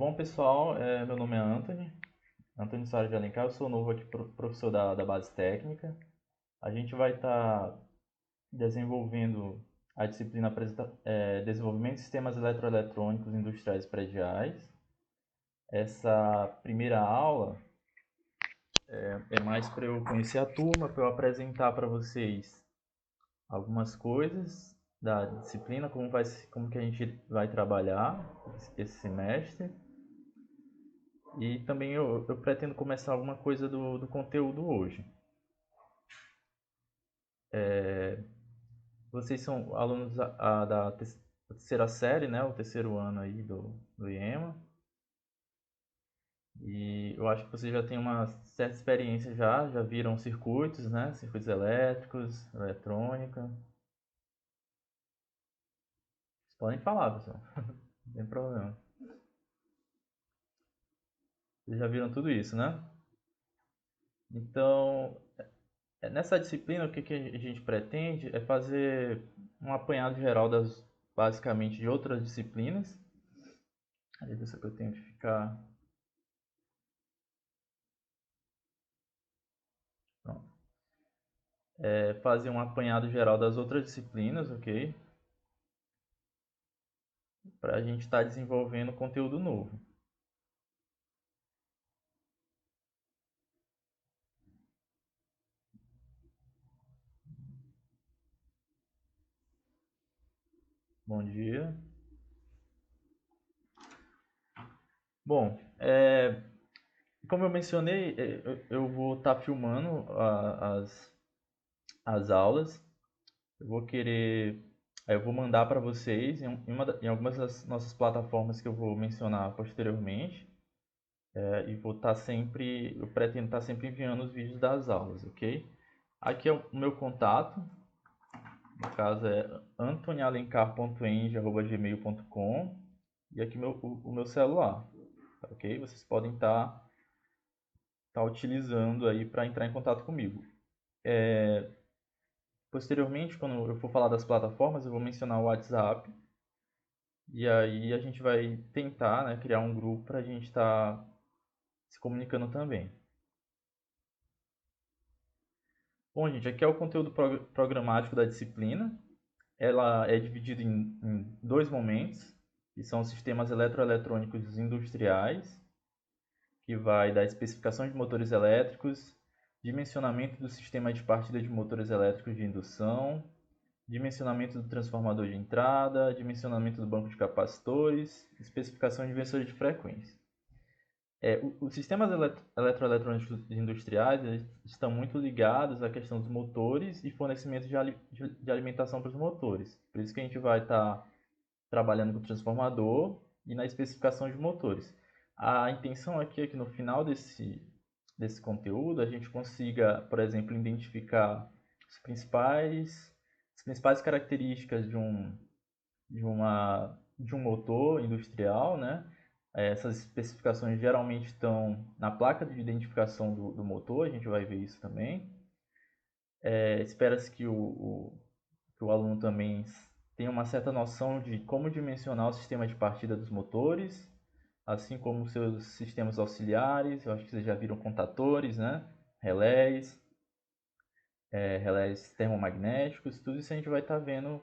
Bom, pessoal, meu nome é Antônio Soares de Alencar, eu sou novo aqui, professor da base técnica. A gente vai estar desenvolvendo a disciplina Desenvolvimento de Sistemas Eletroeletrônicos Industriais Prediais. Essa primeira aula é mais para eu conhecer a turma, para eu apresentar para vocês algumas coisas da disciplina, como que a gente vai trabalhar esse semestre. E também eu pretendo começar alguma coisa do conteúdo hoje. Vocês são alunos da terceira série, né? O terceiro ano aí do IEMA. E eu acho que vocês já têm uma certa experiência já viram circuitos, né? Circuitos elétricos, eletrônica. Vocês podem falar, pessoal. Não tem problema. Vocês já viram tudo isso, né? Então, nessa disciplina, o que a gente pretende é fazer um apanhado geral basicamente de outras disciplinas. Aí isso que eu tenho que ficar. Pronto. Fazer um apanhado geral das outras disciplinas, ok? Para a gente estar desenvolvendo conteúdo novo. Bom dia. Bom, como eu mencionei, eu vou estar filmando as aulas. Eu vou querer. Eu vou mandar para vocês em algumas das nossas plataformas que eu vou mencionar posteriormente. E vou estar sempre. Eu pretendo estar sempre enviando os vídeos das aulas, ok? Aqui é o meu contato. No caso é antonialencar.eng@gmail.com e aqui o meu celular, ok? Vocês podem estar utilizando aí para entrar em contato comigo. Posteriormente, quando eu for falar das plataformas, eu vou mencionar o WhatsApp e aí a gente vai tentar, né, criar um grupo para a gente estar se comunicando também. Bom, gente, aqui é o conteúdo programático da disciplina. Ela é dividida em dois momentos, que são sistemas eletroeletrônicos industriais, que vai da especificação de motores elétricos, dimensionamento do sistema de partida de motores elétricos de indução, dimensionamento do transformador de entrada, dimensionamento do banco de capacitores, especificação de inversores de frequência. Os sistemas eletroeletrônicos industriais estão muito ligados à questão dos motores e fornecimento de alimentação para os motores. Por isso que a gente vai estar trabalhando com o transformador e na especificação de motores. A intenção aqui é que no final desse conteúdo a gente consiga, por exemplo, identificar as principais características de um motor industrial, né? Essas especificações geralmente estão na placa de identificação do motor, a gente vai ver isso também. Espera-se que o aluno também tenha uma certa noção de como dimensionar o sistema de partida dos motores, assim como seus sistemas auxiliares. Eu acho que vocês já viram contatores, né? Relés, relés termomagnéticos, tudo isso a gente vai estar vendo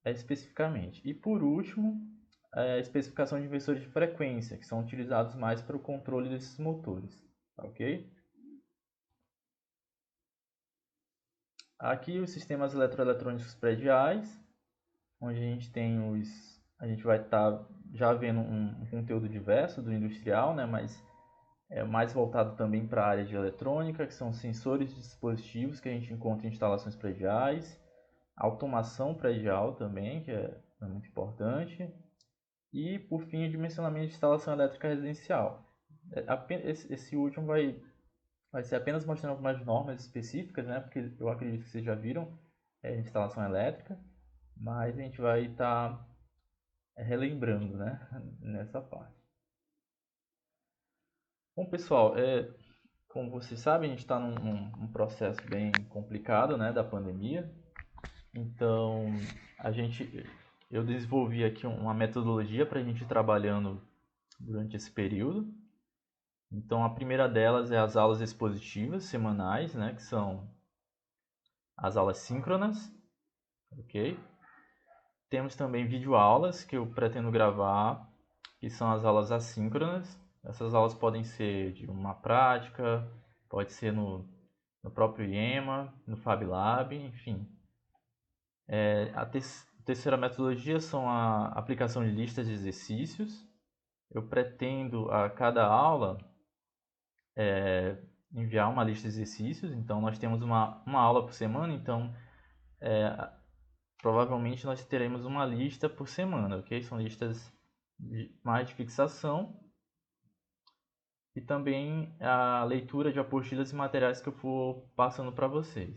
especificamente. E por último, a especificação de inversores de frequência, que são utilizados mais para o controle desses motores, tá ok? Aqui os sistemas eletroeletrônicos prediais, onde a gente vai estar já vendo um conteúdo diverso do industrial, né, mas é mais voltado também para a área de eletrônica, que são sensores de dispositivos que a gente encontra em instalações prediais, automação predial também, que é muito importante, e por fim o dimensionamento de instalação elétrica residencial. Esse último vai ser apenas mostrando algumas normas específicas, né, porque eu acredito que vocês já viram instalação elétrica, mas a gente vai estar relembrando, né, nessa parte. Bom, pessoal, como vocês sabem, a gente está num processo bem complicado, né, da pandemia. Então, eu desenvolvi aqui uma metodologia para a gente ir trabalhando durante esse período. Então, a primeira delas é as aulas expositivas semanais, né, que são as aulas síncronas, ok? Temos também videoaulas que eu pretendo gravar, que são as aulas assíncronas. Essas aulas podem ser de uma prática, pode ser no próprio IEMA, no FabLab, enfim. A terceira metodologia são a aplicação de listas de exercícios. Eu pretendo a cada aula enviar uma lista de exercícios. Então, nós temos uma aula por semana, então provavelmente nós teremos uma lista por semana, ok? São listas mais de fixação e também a leitura de apostilas e materiais que eu for passando para vocês.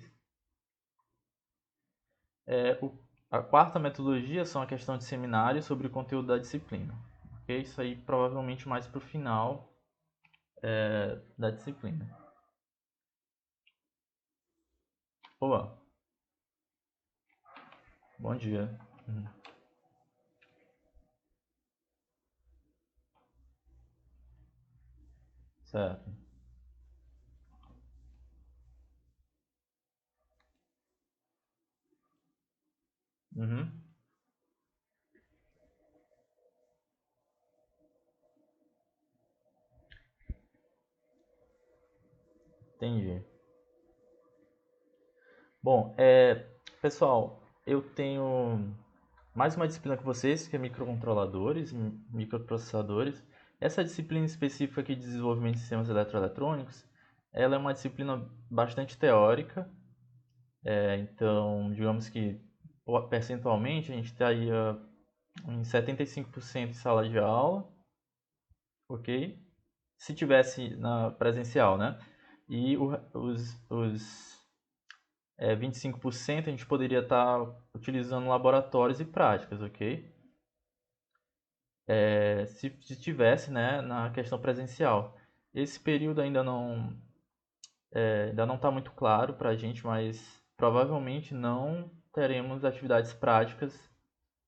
A quarta metodologia são a questão de seminários sobre o conteúdo da disciplina. Ok? Isso aí provavelmente mais para o final da disciplina. Olá, bom dia. Certo. Uhum. Entendi. Bom, pessoal, eu tenho mais uma disciplina com vocês, que é microcontroladores, microprocessadores. Essa disciplina específica aqui de desenvolvimento de sistemas eletroeletrônicos, ela é uma disciplina bastante teórica. Então, digamos que percentualmente a gente estaria em 75% de sala de aula, ok? Se tivesse na presencial, né? E os 25% a gente poderia estar utilizando laboratórios e práticas, ok? Se tivesse, né, na questão presencial. Esse período ainda não está muito claro para a gente, mas provavelmente não teremos atividades práticas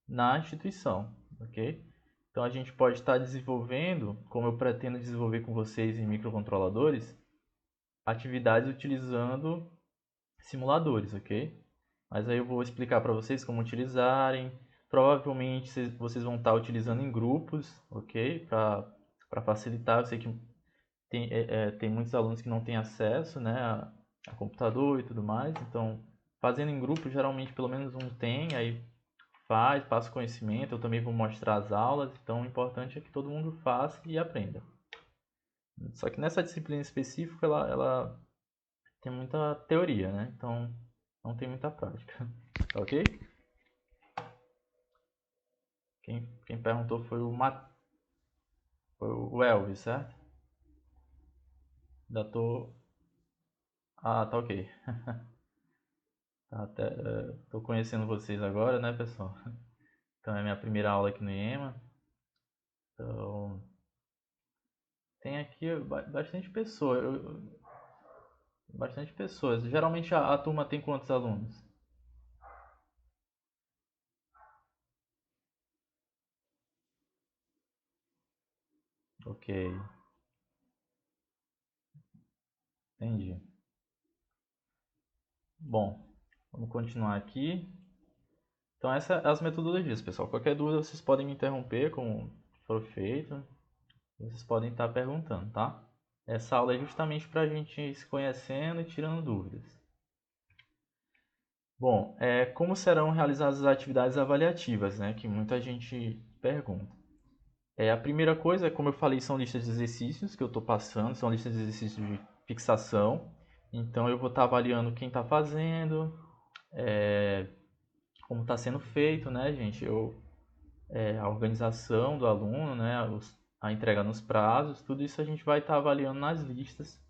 na instituição, ok? Então a gente pode estar desenvolvendo, como eu pretendo desenvolver com vocês em microcontroladores, atividades utilizando simuladores, ok? Mas aí eu vou explicar para vocês como utilizarem. Provavelmente vocês vão estar utilizando em grupos, ok? Para facilitar. Eu sei que tem muitos alunos que não têm acesso, né, a computador e tudo mais. Então, fazendo em grupo, geralmente pelo menos um tem, aí passa o conhecimento. Eu também vou mostrar as aulas. Então, o importante é que todo mundo faça e aprenda. Só que nessa disciplina específica, ela tem muita teoria, né? Então, não tem muita prática. Tá ok? Quem perguntou foi o Elvis, certo? Ainda tô. Ah, tá ok. Tô conhecendo vocês agora, né, pessoal? Então é minha primeira aula aqui no IEMA. Então, tem aqui bastante pessoas. Bastante pessoas. Geralmente a turma tem quantos alunos? Ok, entendi. Bom, vamos continuar aqui. Então, essas são as metodologias, pessoal. Qualquer dúvida, vocês podem me interromper, como for feito. Vocês podem estar perguntando, tá? Essa aula é justamente para a gente ir se conhecendo e tirando dúvidas. Bom, como serão realizadas as atividades avaliativas, né? Que muita gente pergunta. A primeira coisa, como eu falei, são listas de exercícios que eu estou passando, são listas de exercícios de fixação. Então, eu vou estar avaliando quem está fazendo, como está sendo feito, né, gente? A organização do aluno, né? A entrega nos prazos, tudo isso a gente vai estar avaliando nas listas.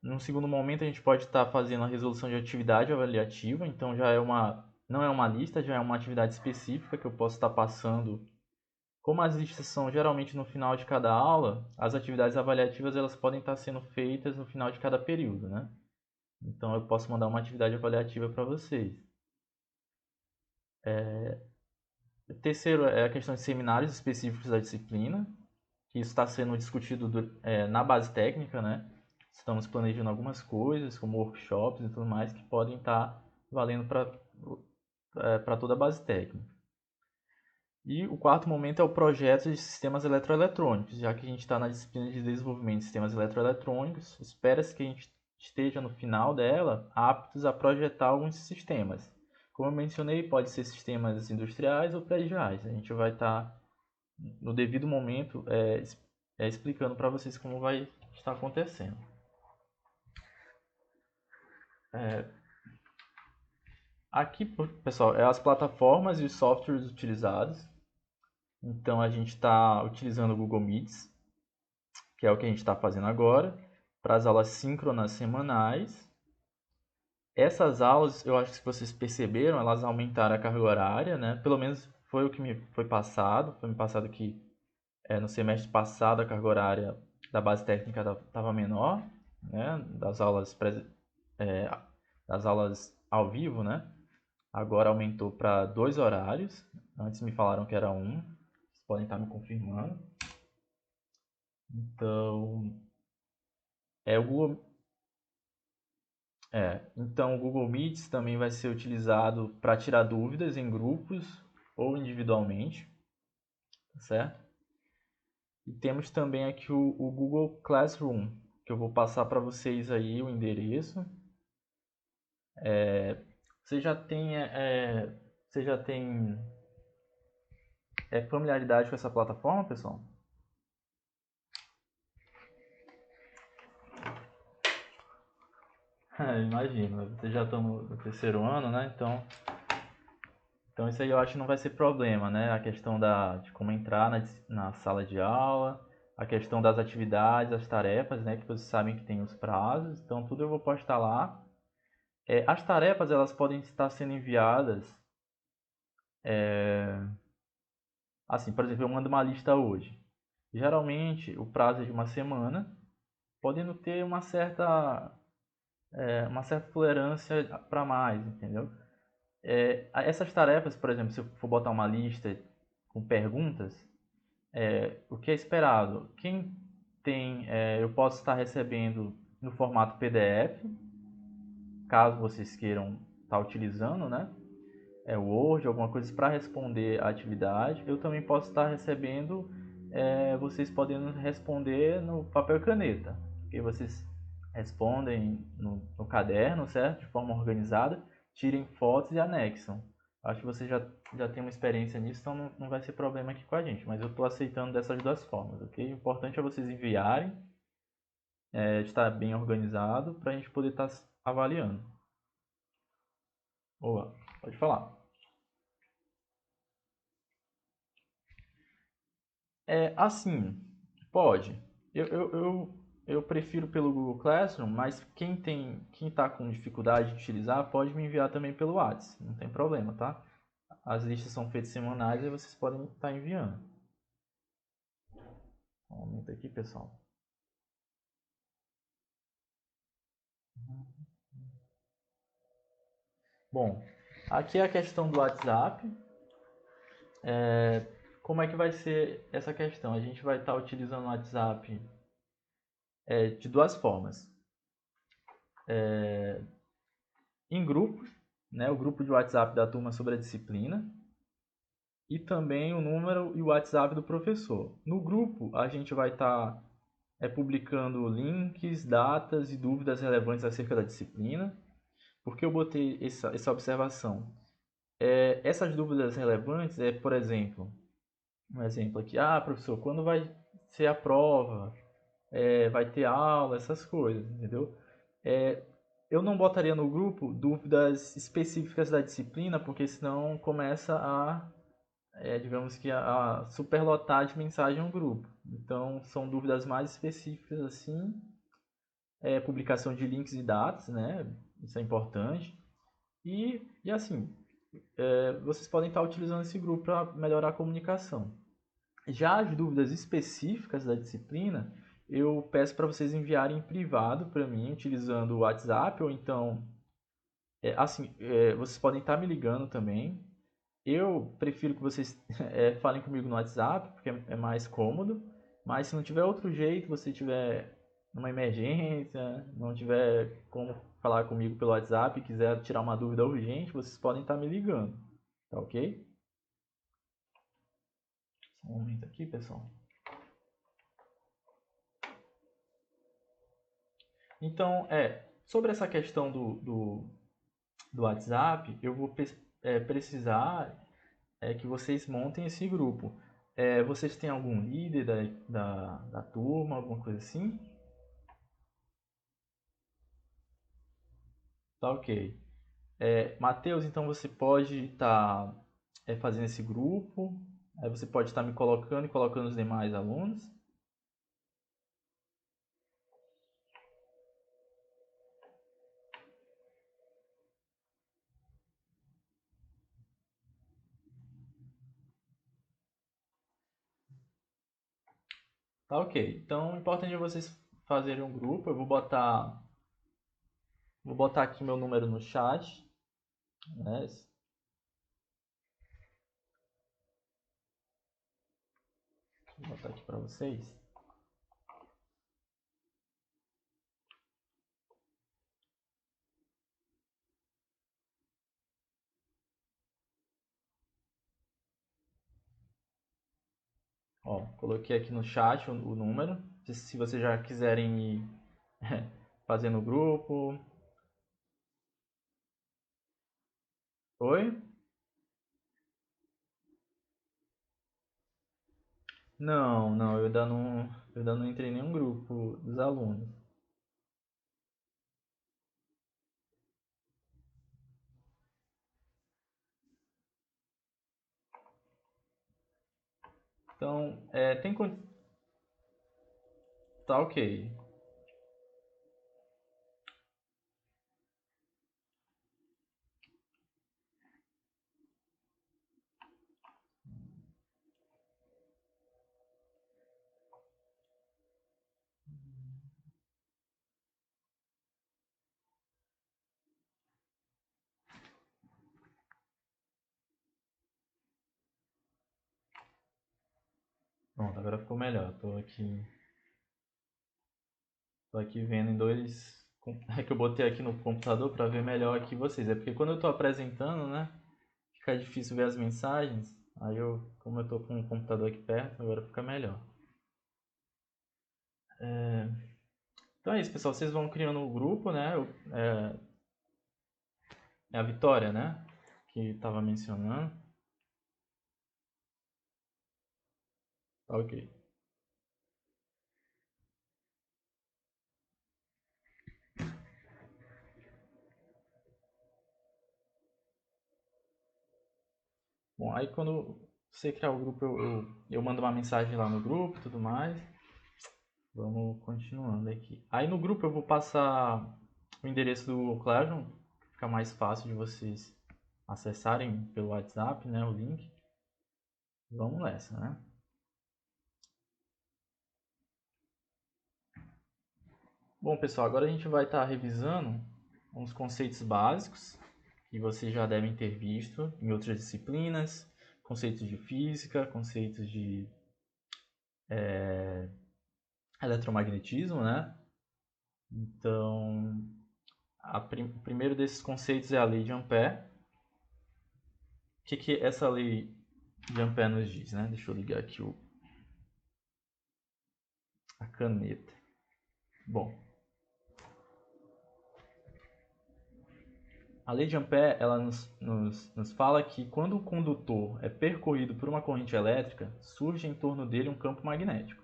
Num segundo momento, a gente pode estar fazendo a resolução de atividade avaliativa, então não é uma lista, já é uma atividade específica que eu posso estar passando. Como as listas são geralmente no final de cada aula, as atividades avaliativas elas podem estar sendo feitas no final de cada período, né? Então eu posso mandar uma atividade avaliativa para vocês. O terceiro é a questão de seminários específicos da disciplina, que isso está sendo discutido na base técnica, né? Estamos planejando algumas coisas, como workshops e tudo mais, que podem estar valendo para toda a base técnica. E o quarto momento é o projeto de sistemas eletroeletrônicos, já que a gente está na disciplina de desenvolvimento de sistemas eletroeletrônicos, espera-se que a gente esteja no final dela aptos a projetar alguns sistemas. Como eu mencionei, pode ser sistemas industriais ou prediais. A gente vai estar, no devido momento, explicando para vocês como vai estar acontecendo. Aqui, pessoal, é as plataformas e os softwares utilizados. Então, a gente está utilizando o Google Meets, que é o que a gente está fazendo agora, para as aulas síncronas semanais. Essas aulas, eu acho que se vocês perceberam, elas aumentaram a carga horária, né? Pelo menos foi o que me foi passado. Foi me passado que no semestre passado a carga horária da base técnica estava menor, né? Das aulas ao vivo, né? Agora aumentou para 2 horários. Antes me falaram que era um. Vocês podem estar me confirmando. Então, o Google, então o Google Meets também vai ser utilizado para tirar dúvidas em grupos ou individualmente, certo? E temos também aqui o Google Classroom, que eu vou passar para vocês aí o endereço. Você já tem, você já tem familiaridade com essa plataforma, pessoal? Imagino, vocês já estão no terceiro ano, né? Então isso aí eu acho que não vai ser problema, né? A questão de como entrar na sala de aula, a questão das atividades, as tarefas, né? Que vocês sabem que tem os prazos, então tudo eu vou postar lá. As tarefas elas podem estar sendo enviadas, assim, por exemplo, eu mando uma lista hoje. Geralmente o prazo é de uma semana, podendo ter uma certa tolerância para mais, entendeu? Essas tarefas, por exemplo, se eu for botar uma lista com perguntas, o que é esperado? Quem tem, eu posso estar recebendo no formato PDF, caso vocês queiram estar utilizando, né? O Word, alguma coisa para responder a atividade. Eu também posso estar recebendo, vocês podendo responder no papel e caneta, que vocês respondem no caderno, certo? De forma organizada, tirem fotos e anexam. Acho que você já tem uma experiência nisso, então não vai ser problema aqui com a gente. Mas eu estou aceitando dessas duas formas, ok? O importante é vocês enviarem, estar bem organizado, para a gente poder estar avaliando. Boa, pode falar. Assim, pode. Eu prefiro pelo Google Classroom, mas quem está com dificuldade de utilizar, pode me enviar também pelo WhatsApp, não tem problema, tá? As listas são feitas semanais e vocês podem estar enviando. Um momento aqui, pessoal. Bom, aqui é a questão do WhatsApp. Como é que vai ser essa questão? A gente vai estar utilizando o WhatsApp de duas formas. Em grupos, né, o grupo de WhatsApp da turma sobre a disciplina, e também o número e o WhatsApp do professor. No grupo, a gente vai estar publicando links, datas e dúvidas relevantes acerca da disciplina. Por que eu botei essa observação? Essas dúvidas relevantes por exemplo, um exemplo aqui, professor, quando vai ser a prova? Vai ter aula, essas coisas, entendeu? Eu não botaria no grupo dúvidas específicas da disciplina, porque senão começa digamos que a superlotar de mensagem no grupo. Então, são dúvidas mais específicas assim, publicação de links e dados, né? Isso é importante. E assim, vocês podem estar utilizando esse grupo para melhorar a comunicação. Já as dúvidas específicas da disciplina, eu peço para vocês enviarem em privado para mim, utilizando o WhatsApp, ou então, vocês podem estar me ligando também. Eu prefiro que vocês falem comigo no WhatsApp, porque é mais cômodo. Mas se não tiver outro jeito, você tiver uma emergência, não tiver como falar comigo pelo WhatsApp e quiser tirar uma dúvida urgente, vocês podem estar me ligando. Tá ok? Só um momento aqui, pessoal. Então, sobre essa questão do WhatsApp, eu vou precisar que vocês montem esse grupo. Vocês têm algum líder da turma, alguma coisa assim? Tá ok. Matheus, então você pode estar fazendo esse grupo, aí você pode estar me colocando e colocando os demais alunos. Tá ok. Então, o importante é vocês fazerem um grupo. Eu vou botar aqui meu número no chat, né? Vou botar aqui para vocês. Ó, coloquei aqui no chat o número. Se vocês já quiserem ir fazendo o grupo. Oi? Não, não, eu ainda não entrei em nenhum grupo dos alunos. Então, tá ok. Pronto, agora ficou melhor. Tô aqui vendo em dois. É que eu botei aqui no computador para ver melhor aqui vocês. É porque quando eu tô apresentando, né, fica difícil ver as mensagens. Como eu tô com o computador aqui perto, agora fica melhor. Então é isso, pessoal. Vocês vão criando o grupo, né? É a Vitória, né? Que tava mencionando. Tá ok. Bom, aí quando você criar o grupo, eu mando uma mensagem lá no grupo e tudo mais. Vamos continuando aqui. Aí no grupo eu vou passar o endereço do Classroom, que fica mais fácil de vocês acessarem pelo WhatsApp, né, o link. Vamos nessa, né? Bom, pessoal, agora a gente vai estar revisando uns conceitos básicos que vocês já devem ter visto em outras disciplinas, conceitos de física, conceitos de eletromagnetismo, né? Então, o primeiro desses conceitos é a lei de Ampère. O que essa lei de Ampère nos diz, né? Deixa eu ligar aqui a caneta. Bom, a lei de Ampère ela nos fala que quando um condutor é percorrido por uma corrente elétrica, surge em torno dele um campo magnético.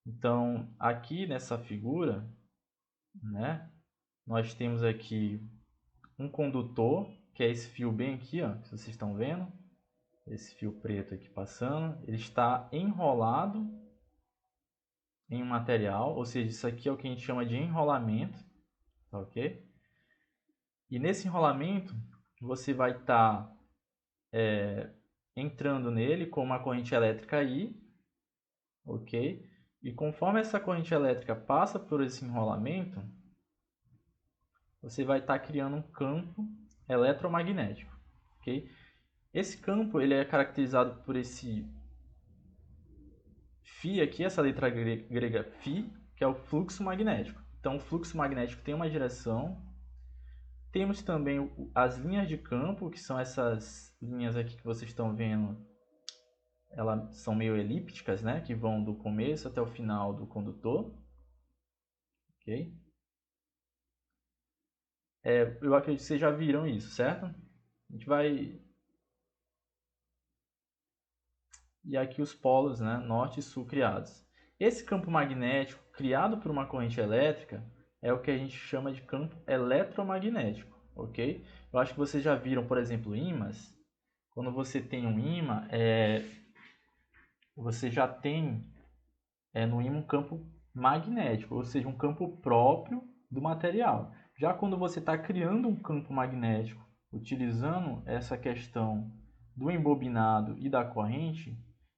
Então, aqui nessa figura, né, nós temos aqui um condutor, que é esse fio bem aqui, ó, que vocês estão vendo, esse fio preto aqui passando, ele está enrolado em um material, ou seja, isso aqui é o que a gente chama de enrolamento, tá ok? E nesse enrolamento, você vai estar entrando nele com uma corrente elétrica I, ok? E conforme essa corrente elétrica passa por esse enrolamento, você vai estar criando um campo eletromagnético, ok? Esse campo ele é caracterizado por esse φ aqui, essa letra grega φ, que é o fluxo magnético. Então, o fluxo magnético tem uma direção. Temos também as linhas de campo, que são essas linhas aqui que vocês estão vendo. Elas são meio elípticas, né? Que vão do começo até o final do condutor. Ok? Eu acredito que vocês já viram isso, certo? A gente vai... E aqui os polos, né? Norte e sul criados. Esse campo magnético criado por uma corrente elétrica é o que a gente chama de campo eletromagnético, ok? Eu acho que vocês já viram, por exemplo, ímãs. Quando você tem um ímã, você já tem no ímã um campo magnético, ou seja, um campo próprio do material. Já quando você está criando um campo magnético, utilizando essa questão do embobinado e da corrente,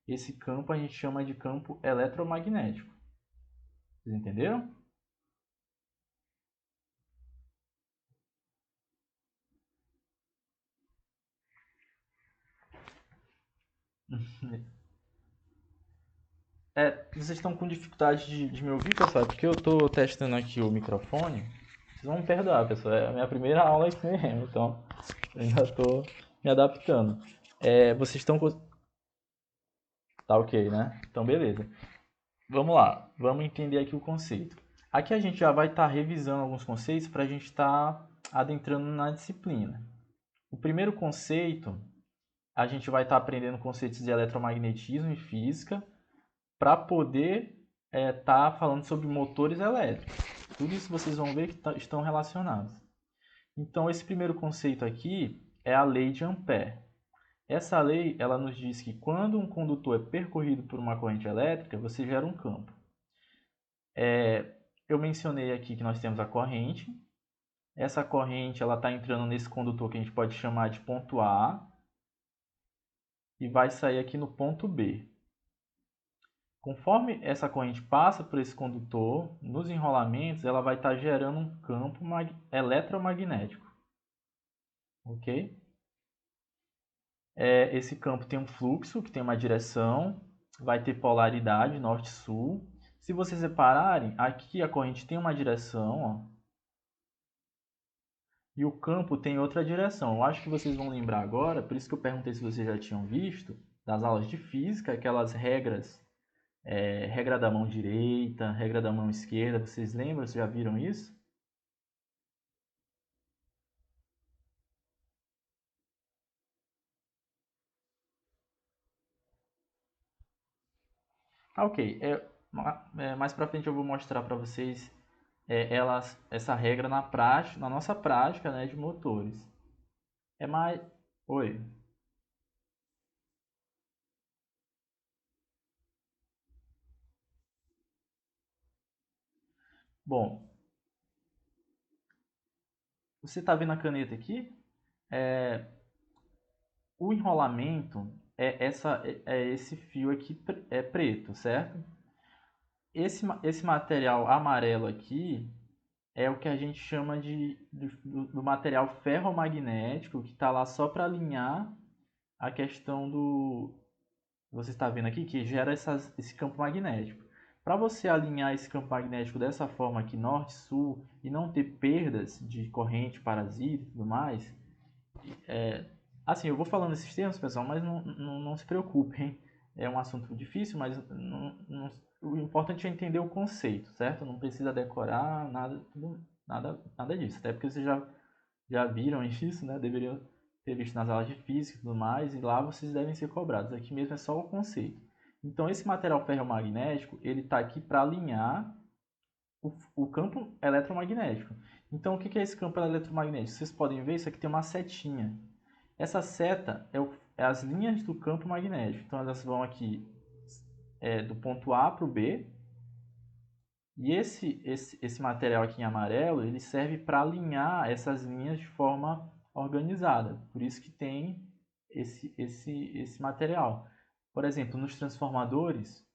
esse campo a gente chama de campo eletromagnético. Vocês entenderam? Vocês estão com dificuldade de me ouvir, pessoal? Porque eu estou testando aqui o microfone. Vocês vão me perdoar, pessoal. É a minha primeira aula aqui mesmo, então eu ainda estou me adaptando. Vocês estão... Tá ok, né? Então, beleza. Vamos lá. Vamos entender aqui o conceito. Aqui a gente já vai estar revisando alguns conceitos para a gente estar adentrando na disciplina. O primeiro conceito, a gente vai estar aprendendo conceitos de eletromagnetismo e física para poder estar falando sobre motores elétricos. Tudo isso vocês vão ver que estão relacionados. Então, esse primeiro conceito aqui é a lei de Ampère. Essa lei ela nos diz que quando um condutor é percorrido por uma corrente elétrica, você gera um campo. Eu mencionei aqui que nós temos a corrente. Essa corrente ela está entrando nesse condutor que a gente pode chamar de ponto A e vai sair aqui no ponto B. Conforme essa corrente passa por esse condutor, nos enrolamentos ela vai estar gerando um campo eletromagnético. Ok? Esse campo tem um fluxo, que tem uma direção, vai ter polaridade norte-sul. Se vocês repararem, aqui a corrente tem uma direção, ó, e o campo tem outra direção. Eu acho que vocês vão lembrar agora, por isso que eu perguntei se vocês já tinham visto, das aulas de física, aquelas regras, regra da mão direita, regra da mão esquerda, vocês lembram? Vocês já viram isso? Ok. Mais para frente eu vou mostrar para vocês essa regra na prática, na nossa prática, né, de motores. É mais... Oi. Bom, você está vendo a caneta aqui? É, o enrolamento é esse fio aqui preto, certo? Esse material amarelo aqui é o que a gente chama do material ferromagnético, que está lá só para alinhar a questão do... Você está vendo aqui que gera esse campo magnético. Para você alinhar esse campo magnético dessa forma aqui, norte-sul, e não ter perdas de corrente, parasita e tudo mais, assim, eu vou falando esses termos, pessoal, mas não se preocupem. É um assunto difícil, mas o importante é entender o conceito, certo? Não precisa decorar nada disso. Até porque vocês já viram isso, né? Deveriam ter visto nas aulas de física e tudo mais, e lá vocês devem ser cobrados. Aqui mesmo é só o conceito. Então, esse material ferromagnético, ele está aqui para alinhar o campo eletromagnético. Então, o que é esse campo eletromagnético? Vocês podem ver, isso aqui tem uma setinha. Essa seta é as linhas do campo magnético. Então, elas vão aqui do ponto A para o B. E esse material aqui em amarelo, ele serve para alinhar essas linhas de forma organizada. Por isso que tem esse material. Por exemplo, nos transformadores,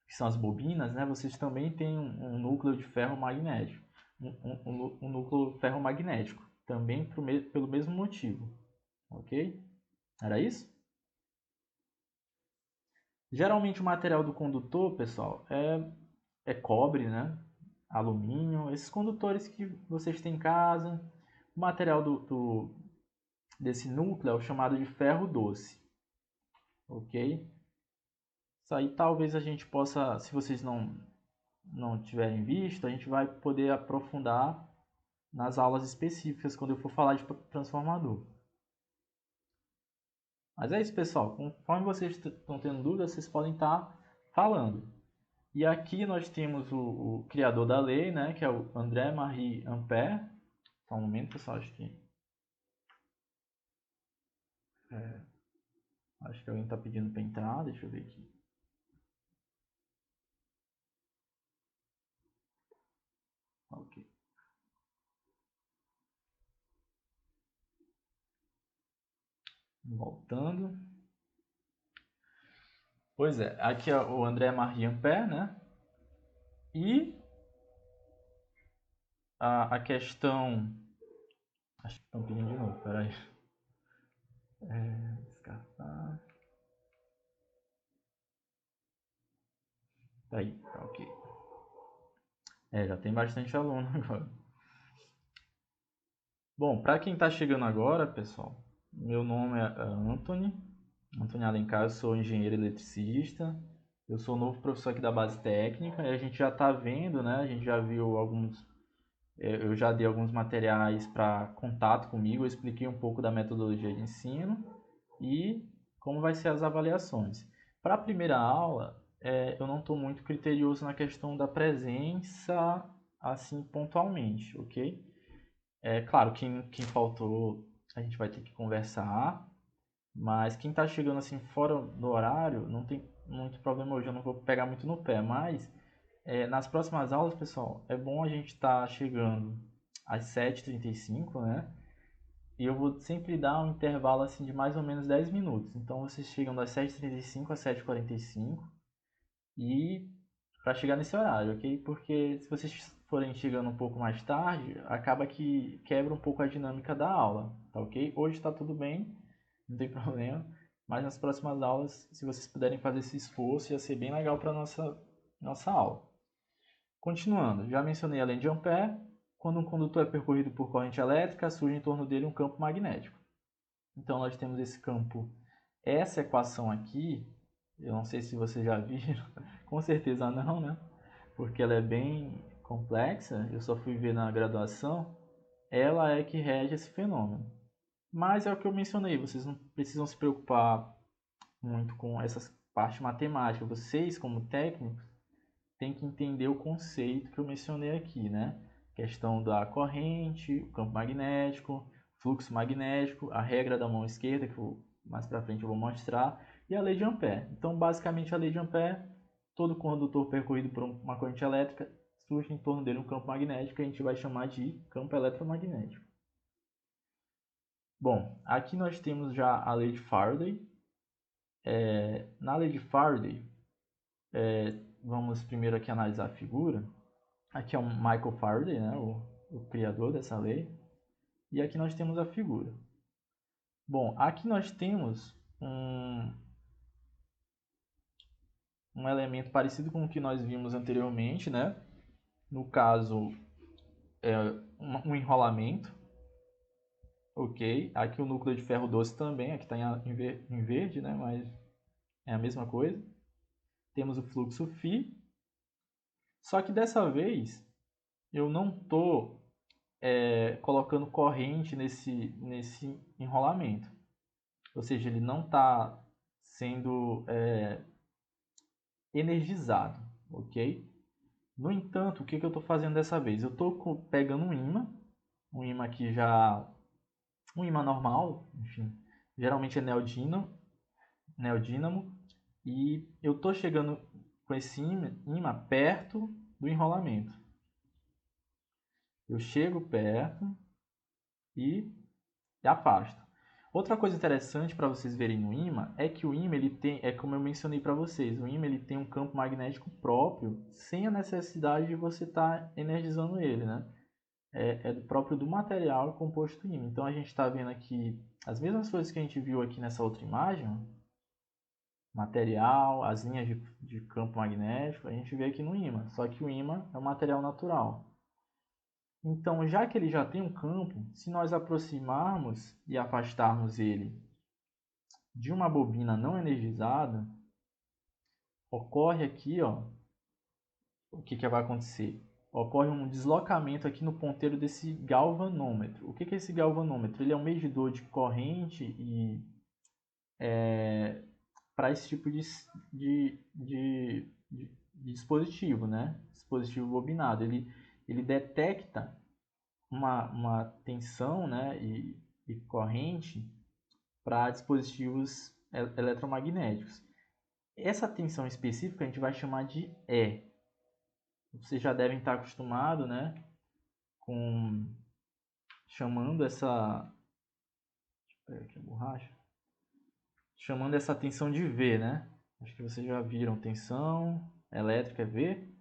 que são as bobinas, né, vocês também têm um núcleo de ferro magnético. Um núcleo ferromagnético. Também pelo mesmo motivo. Ok? Era isso? Geralmente o material do condutor, pessoal, é cobre, né? Alumínio, esses condutores que vocês têm em casa. O material desse núcleo é o chamado de ferro doce, ok? Isso aí talvez a gente possa, se vocês não tiverem visto, a gente vai poder aprofundar nas aulas específicas quando eu for falar de transformador. Mas é isso, pessoal. Conforme vocês estão tendo dúvidas, vocês podem estar falando. E aqui nós temos o criador da lei, né, que é o André-Marie Ampère. Só um momento, pessoal, acho que alguém está pedindo para entrar. Deixa eu ver aqui. Ok. Voltando. Pois é, aqui é o André-Marie Ampère, né? E a questão... Acho que estão pedindo de novo, peraí. Descartar. Tá aí, tá ok. Já tem bastante aluno agora. Bom, para quem está chegando agora, pessoal, meu nome é Antônio Alencar, eu sou engenheiro eletricista, eu sou novo professor aqui da base técnica e a gente já está vendo, né? A gente já viu eu já dei alguns materiais para contato comigo, eu expliquei um pouco da metodologia de ensino e como vai ser as avaliações. Para a primeira aula, eu não estou muito criterioso na questão da presença, assim, pontualmente, ok? É claro, quem faltou, a gente vai ter que conversar, mas quem está chegando assim fora do horário, não tem muito problema hoje, eu não vou pegar muito no pé, mas nas próximas aulas, pessoal, é bom a gente estar chegando às 7h35, né? E eu vou sempre dar um intervalo assim de mais ou menos 10 minutos. Então vocês chegam das 7h35 às 7h45 e para chegar nesse horário, ok? Porque se vocês forem chegando um pouco mais tarde, acaba que quebra um pouco a dinâmica da aula, tá ok? Hoje está tudo bem, não tem problema, mas nas próximas aulas, se vocês puderem fazer esse esforço, ia ser bem legal para nossa aula. Continuando, já mencionei a lei de Ampère. Quando um condutor é percorrido por corrente elétrica, surge em torno dele um campo magnético. Então nós temos esse campo, essa equação aqui, eu não sei se vocês já viram, com certeza não, né? Porque ela é bem complexa, eu só fui ver na graduação, ela é que rege esse fenômeno. Mas é o que eu mencionei, vocês não precisam se preocupar muito com essa parte matemática. Vocês, como técnicos, têm que entender o conceito que eu mencionei aqui, né? Questão da corrente, o campo magnético, fluxo magnético, a regra da mão esquerda, que mais para frente eu vou mostrar, e a lei de Ampère. Então, basicamente, a lei de Ampère, todo condutor percorrido por uma corrente elétrica, surge em torno dele um campo magnético que a gente vai chamar de campo eletromagnético. Bom, aqui nós temos já a lei de Faraday. Na lei de Faraday, vamos primeiro aqui analisar a figura. Aqui é o Michael Faraday, né, o criador dessa lei. E aqui nós temos a figura. Bom, aqui nós temos um elemento parecido com o que nós vimos anteriormente, né? No caso, é um enrolamento. Ok, aqui o núcleo de ferro doce também, aqui está em verde, né? Mas é a mesma coisa. Temos o fluxo φ, só que dessa vez eu não estou colocando corrente nesse enrolamento. Ou seja, ele não está sendo energizado, ok? No entanto, o que eu estou fazendo dessa vez? Eu estou pegando um ímã aqui já, um ímã normal, enfim, geralmente é neodínamo, e eu estou chegando com esse ímã perto do enrolamento. Eu chego perto e afasto. Outra coisa interessante para vocês verem no ímã é que o ímã ele tem, como eu mencionei para vocês, o ímã ele tem um campo magnético próprio, sem a necessidade de você estar energizando ele, né? É próprio do material composto ímã. Então a gente está vendo aqui As mesmas coisas que a gente viu aqui nessa outra imagem, material, as linhas de campo magnético, a gente vê aqui no ímã. Só que o ímã é um material natural. Então, já que ele já tem um campo, se nós aproximarmos e afastarmos ele de uma bobina não energizada, ocorre aqui, ó, o que vai acontecer? Ocorre um deslocamento aqui no ponteiro desse galvanômetro. O que é esse galvanômetro? Ele é um medidor de corrente e para esse tipo de dispositivo, né? Dispositivo bobinado. Ele detecta uma tensão, né? e corrente para dispositivos eletromagnéticos. Essa tensão específica a gente vai chamar de E. Vocês já devem estar acostumados, né? Com chamando essa. Deixa eu pegar aqui a borracha. Chamando essa tensão de V, né? Acho que vocês já viram tensão elétrica é V.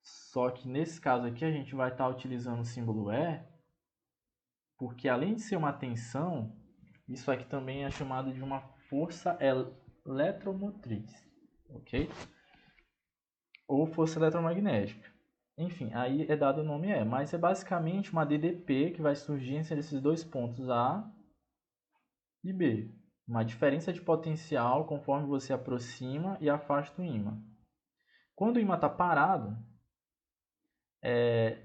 Só que nesse caso aqui a gente vai estar utilizando o símbolo E, porque além de ser uma tensão, isso aqui também é chamado de uma força eletromotriz, ok? Ou força eletromagnética. Enfim, aí é dado o nome E, mas é basicamente uma DDP que vai surgir entre esses dois pontos A e B. Uma diferença de potencial conforme você aproxima e afasta o ímã. Quando o ímã está parado,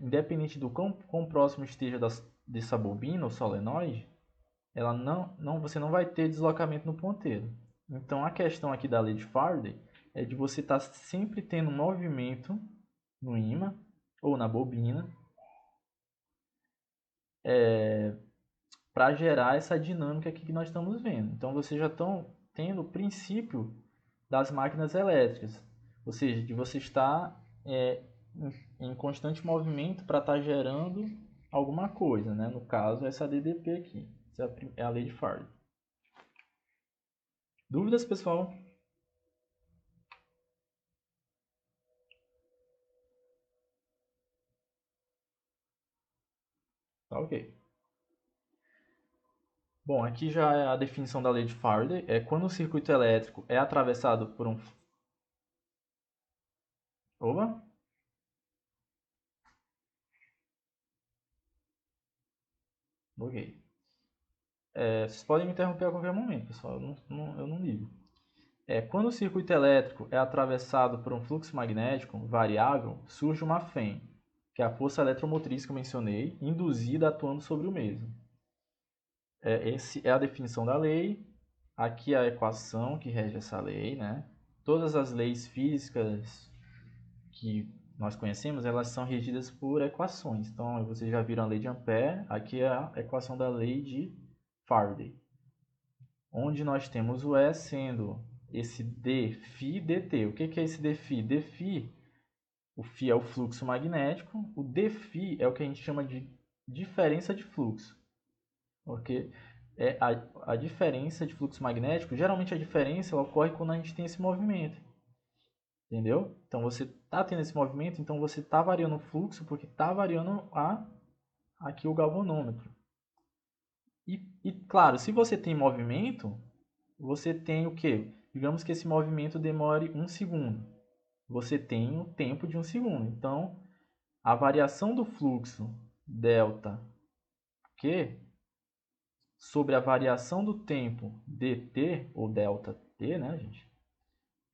independente do quão próximo esteja dessa bobina ou solenoide, você não vai ter deslocamento no ponteiro. Então a questão aqui da lei de Faraday é de você estar sempre tendo movimento no ímã ou na bobina para gerar essa dinâmica aqui que nós estamos vendo. Então vocês já estão tendo o princípio das máquinas elétricas, ou seja, de você estar em constante movimento para estar gerando alguma coisa, né? No caso, essa DDP aqui, essa é a lei de Faraday. Dúvidas, pessoal? Tá ok. Bom, aqui já é a definição da lei de Faraday. É quando o circuito elétrico é atravessado por um... Opa! Buguei. Vocês podem me interromper a qualquer momento, pessoal. Eu não ligo. Quando o circuito elétrico é atravessado por um fluxo magnético variável, surge uma FEM, que é a força eletromotriz que eu mencionei, induzida atuando sobre o mesmo. Essa é a definição da lei. Aqui é a equação que rege essa lei, né? Todas as leis físicas que nós conhecemos, elas são regidas por equações. Então, vocês já viram a lei de Ampère, aqui é a equação da lei de Faraday, onde nós temos o E sendo esse dφ dt. O que é esse dφ? Dφ, o φ é o fluxo magnético, o dφ é o que a gente chama de diferença de fluxo. Ok? A diferença de fluxo magnético, geralmente a diferença ocorre quando a gente tem esse movimento. Entendeu? Então você está tendo esse movimento, então você está variando o fluxo porque está variando aqui o galvanômetro. E claro, se você tem movimento, você tem o quê? Digamos que esse movimento demore 1 segundo. Você tem o tempo de 1 segundo. Então, a variação do fluxo delta Q sobre a variação do tempo dt, ou delta t, né, gente?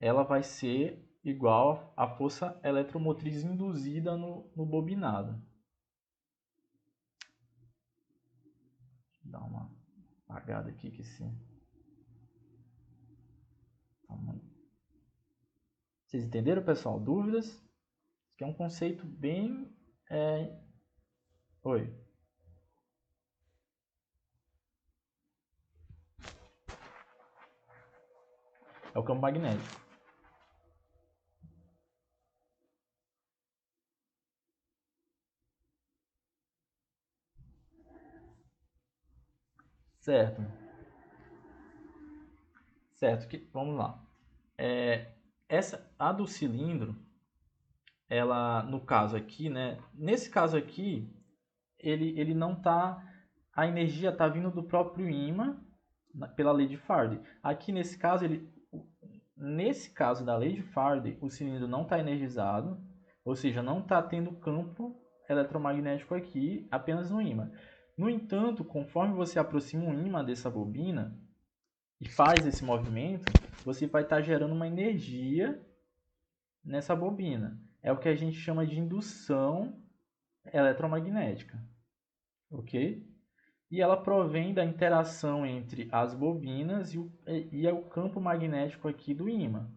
Ela vai ser igual à força eletromotriz induzida no bobinado. Vou dar uma apagada aqui que sim. Vocês entenderam, pessoal? Dúvidas? Isso aqui é um conceito bem... Oi. É o campo magnético. Certo. Certo. Vamos lá. A do cilindro, ela, no caso aqui, né? Nesse caso aqui, ele não está a energia está vindo do próprio ímã pela lei de Faraday. Aqui nesse caso, nesse caso da lei de Faraday, o cilindro não está energizado, ou seja, não está tendo campo eletromagnético aqui, apenas no ímã. No entanto, conforme você aproxima um ímã dessa bobina e faz esse movimento, você vai estar gerando uma energia nessa bobina. É o que a gente chama de indução eletromagnética, ok? E ela provém da interação entre as bobinas e o campo magnético aqui do ímã.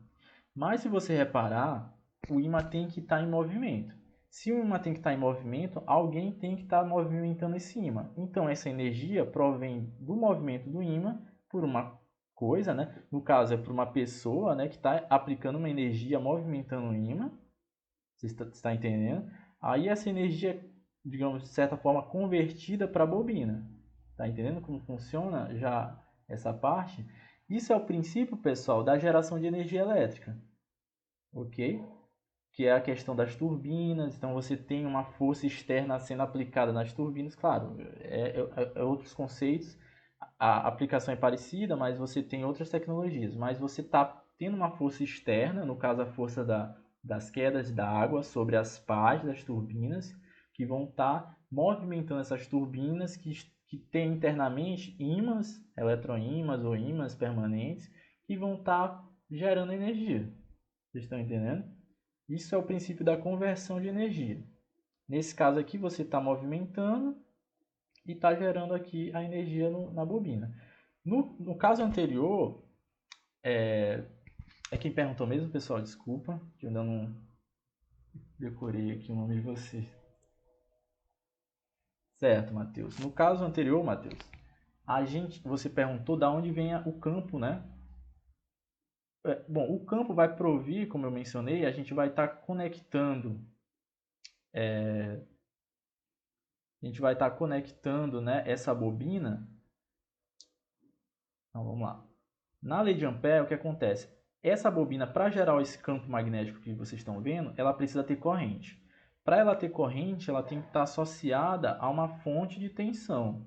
Mas se você reparar, o ímã tem que estar em movimento. Se o ímã tem que estar em movimento, alguém tem que estar movimentando esse ímã. Então essa energia provém do movimento do ímã por uma coisa, né? No caso é por uma pessoa, né, que está aplicando uma energia movimentando o ímã. Você está entendendo? Aí essa energia, digamos, de certa forma, convertida para a bobina. Está entendendo como funciona já essa parte? Isso é o princípio, pessoal, da geração de energia elétrica. Ok? Que é a questão das turbinas. Então você tem uma força externa sendo aplicada nas turbinas. Claro, outros conceitos. A aplicação é parecida, mas você tem outras tecnologias. Mas você está tendo uma força externa, no caso a força das quedas da água sobre as pás das turbinas, que vão estar movimentando essas turbinas que têm internamente ímãs, eletroímãs ou ímãs permanentes, que vão estar gerando energia. Vocês estão entendendo? Isso é o princípio da conversão de energia. Nesse caso aqui, você está movimentando e está gerando aqui a energia na bobina. No caso anterior, é quem perguntou mesmo, pessoal, desculpa, que eu ainda não decorei aqui o nome de vocês. Certo, Matheus. No caso anterior, Matheus, você perguntou da onde vem o campo, né? Bom, o campo vai provir, como eu mencionei, a gente vai estar conectando, né, essa bobina. Então, vamos lá. Na lei de Ampère, o que acontece? Essa bobina, para gerar esse campo magnético que vocês estão vendo, ela precisa ter corrente. Para ela ter corrente, ela tem que estar associada a uma fonte de tensão,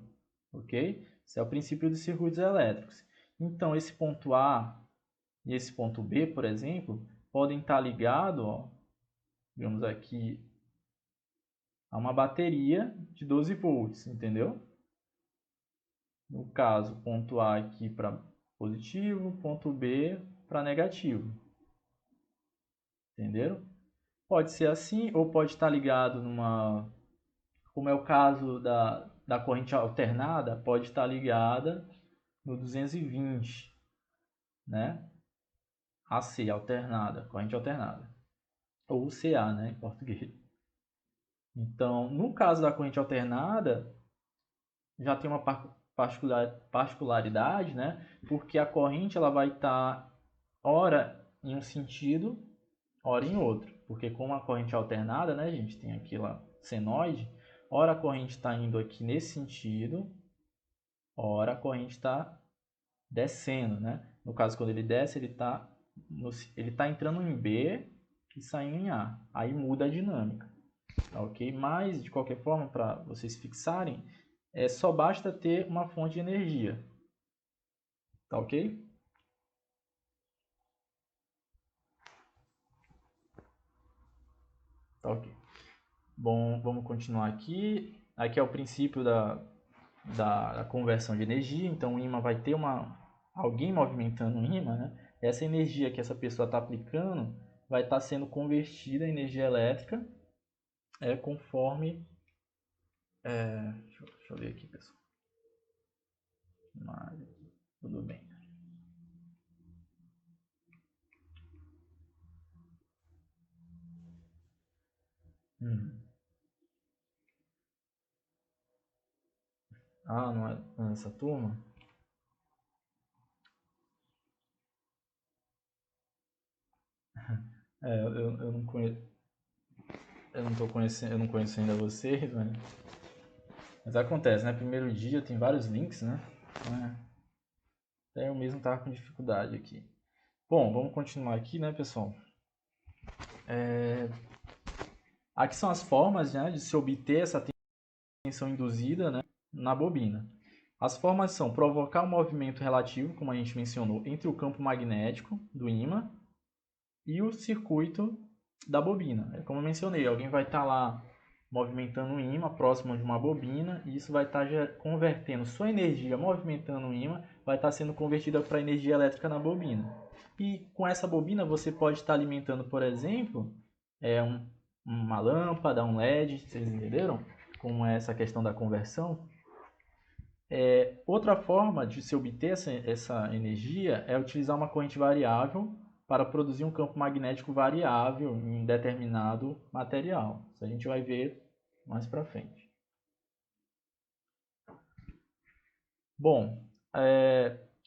ok? Esse é o princípio dos circuitos elétricos. Então, esse ponto A e esse ponto B, por exemplo, podem estar ligados, ó, digamos aqui, a uma bateria de 12 volts, entendeu? No caso, ponto A aqui para positivo, ponto B para negativo. Entenderam? Pode ser assim, ou pode estar ligado como é o caso da corrente alternada, pode estar ligada no 220, né? AC, alternada, corrente alternada. Ou CA, né, em português. Então, no caso da corrente alternada, já tem uma particularidade, né? Porque a corrente ela vai estar ora em um sentido, ora em outro. Porque com a corrente alternada, né, a gente tem aqui lá senoide, ora a corrente está indo aqui nesse sentido, ora a corrente está descendo, né? No caso, quando ele desce, ele tá entrando em B e saindo em A. Aí muda a dinâmica, tá ok? Mas, de qualquer forma, para vocês fixarem, só basta ter uma fonte de energia, tá ok? Tá ok. Bom, vamos continuar aqui. Aqui é o princípio da conversão de energia. Então, o ímã vai ter alguém movimentando o ímã, né? Essa energia que essa pessoa está aplicando vai estar sendo convertida em energia elétrica conforme... deixa eu ver aqui, pessoal. Mas, tudo bem. Ah, não é essa turma? Eu não conheço. Eu não tô conhecendo, eu não conheço ainda vocês, mas acontece, né? Primeiro dia tem vários links, né? Até eu mesmo tava com dificuldade aqui. Bom, vamos continuar aqui, né, pessoal? Aqui são as formas, né, de se obter essa tensão induzida, né? na bobina. As formas são provocar um movimento relativo, como a gente mencionou, entre o campo magnético do ímã e o circuito da bobina. É como eu mencionei, alguém vai estar lá movimentando o ímã próximo de uma bobina e isso vai estar convertendo sua energia movimentando o ímã, vai estar sendo convertida para energia elétrica na bobina. E com essa bobina você pode estar alimentando, por exemplo, uma lâmpada, um LED, vocês entenderam? Como é essa questão da conversão. Outra forma de se obter essa energia é utilizar uma corrente variável para produzir um campo magnético variável em determinado material. Isso a gente vai ver mais para frente. Bom,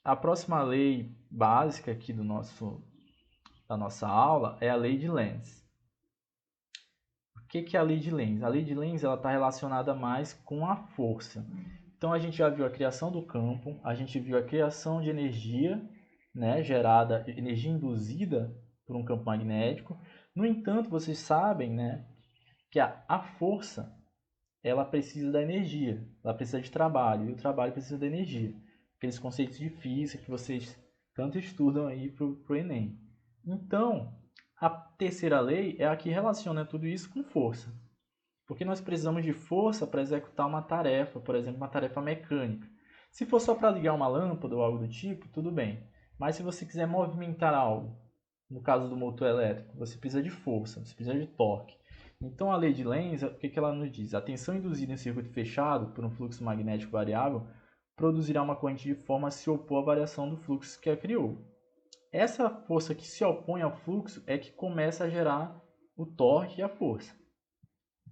a próxima lei básica aqui da nossa aula é a lei de Lenz. O que é a lei de Lenz? A lei de Lenz está relacionada mais com a força. Então a gente já viu a criação do campo, a gente viu a criação de energia, né, gerada, energia induzida por um campo magnético. No entanto, vocês sabem, né, que a força ela precisa da energia, ela precisa de trabalho, e o trabalho precisa da energia. Aqueles conceitos de física que vocês tanto estudam aí para o Enem. Então, a terceira lei é a que relaciona tudo isso com força. Porque nós precisamos de força para executar uma tarefa, por exemplo, uma tarefa mecânica. Se for só para ligar uma lâmpada ou algo do tipo, tudo bem. Mas se você quiser movimentar algo, no caso do motor elétrico, você precisa de força, você precisa de torque. Então a lei de Lenz, o que ela nos diz? A tensão induzida em circuito fechado por um fluxo magnético variável produzirá uma corrente de forma a se opor à variação do fluxo que a criou. Essa força que se opõe ao fluxo é que começa a gerar o torque e a força.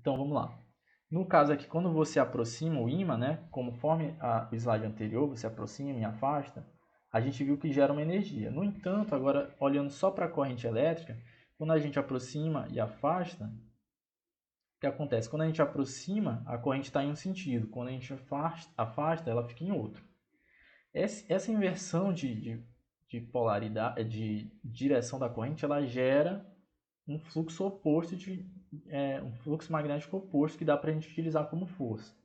Então vamos lá. No caso aqui, quando você aproxima o ímã, né, conforme o slide anterior, você aproxima e afasta, a gente viu que gera uma energia. No entanto, agora olhando só para a corrente elétrica, quando a gente aproxima e afasta, o que acontece? Quando a gente aproxima, a corrente está em um sentido. Quando a gente afasta, ela fica em outro. Essa inversão de polaridade, de direção da corrente, ela gera um fluxo oposto um fluxo magnético oposto que dá para a gente utilizar como força,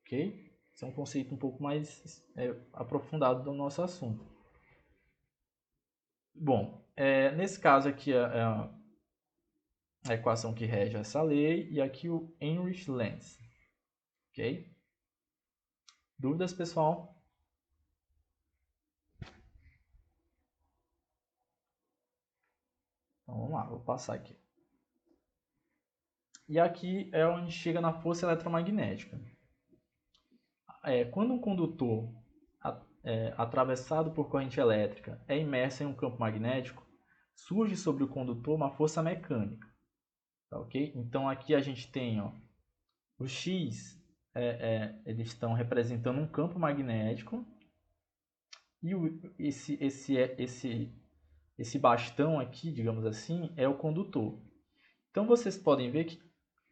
ok? Esse é um conceito um pouco mais aprofundado do nosso assunto. Bom, nesse caso aqui é a equação que rege essa lei e aqui o Heinrich-Lenz, ok? Dúvidas, pessoal? Então vamos lá, vou passar aqui. E aqui é onde chega na força eletromagnética. Quando um condutor atravessado por corrente elétrica é imerso em um campo magnético, surge sobre o condutor uma força mecânica. Tá, ok? Então aqui a gente tem o X, eles estão representando um campo magnético e esse bastão aqui, digamos assim, é o condutor. Então vocês podem ver que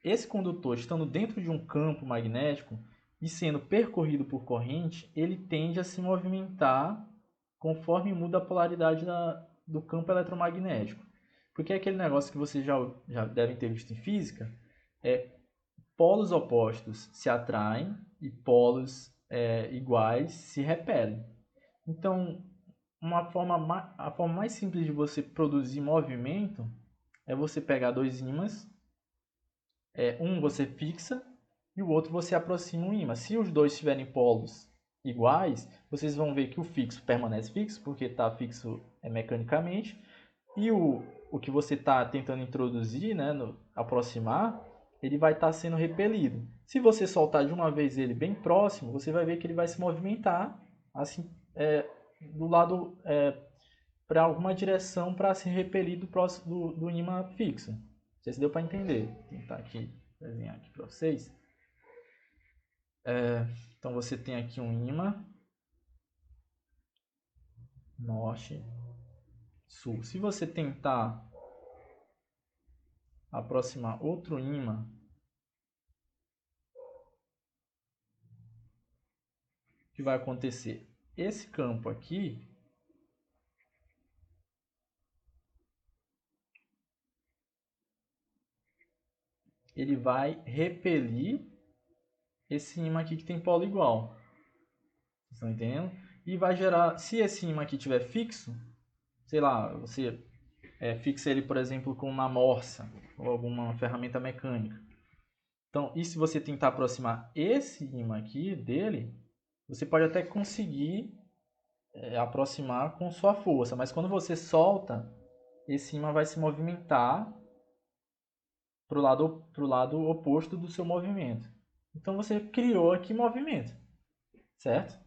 esse condutor, estando dentro de um campo magnético e sendo percorrido por corrente, ele tende a se movimentar conforme muda a polaridade do campo eletromagnético. Porque é aquele negócio que vocês já devem ter visto em física, polos opostos se atraem e polos iguais se repelem. Então, a forma mais simples de você produzir movimento é você pegar dois ímãs, um você fixa e o outro você aproxima o ímã. Se os dois tiverem polos iguais, vocês vão ver que o fixo permanece fixo, porque está fixo mecanicamente, e o que você está tentando introduzir, né, aproximar, ele vai estar sendo repelido. Se você soltar de uma vez ele bem próximo, você vai ver que ele vai se movimentar assim, do lado para alguma direção para ser repelido do ímã fixo. Não sei se deu para entender. Vou tentar aqui desenhar aqui para vocês. Então você tem aqui um ímã norte, sul. Se você tentar aproximar outro ímã, o que vai acontecer? Esse campo aqui, ele vai repelir esse ímã aqui que tem polo igual. Vocês estão entendendo? E vai gerar, se esse ímã aqui estiver fixo, sei lá, você fixa ele, por exemplo, com uma morsa ou alguma ferramenta mecânica. Então, e se você tentar aproximar esse ímã aqui dele, você pode até conseguir aproximar com sua força, mas quando você solta, esse ímã vai se movimentar para o lado oposto do seu movimento. Então você criou aqui movimento, certo?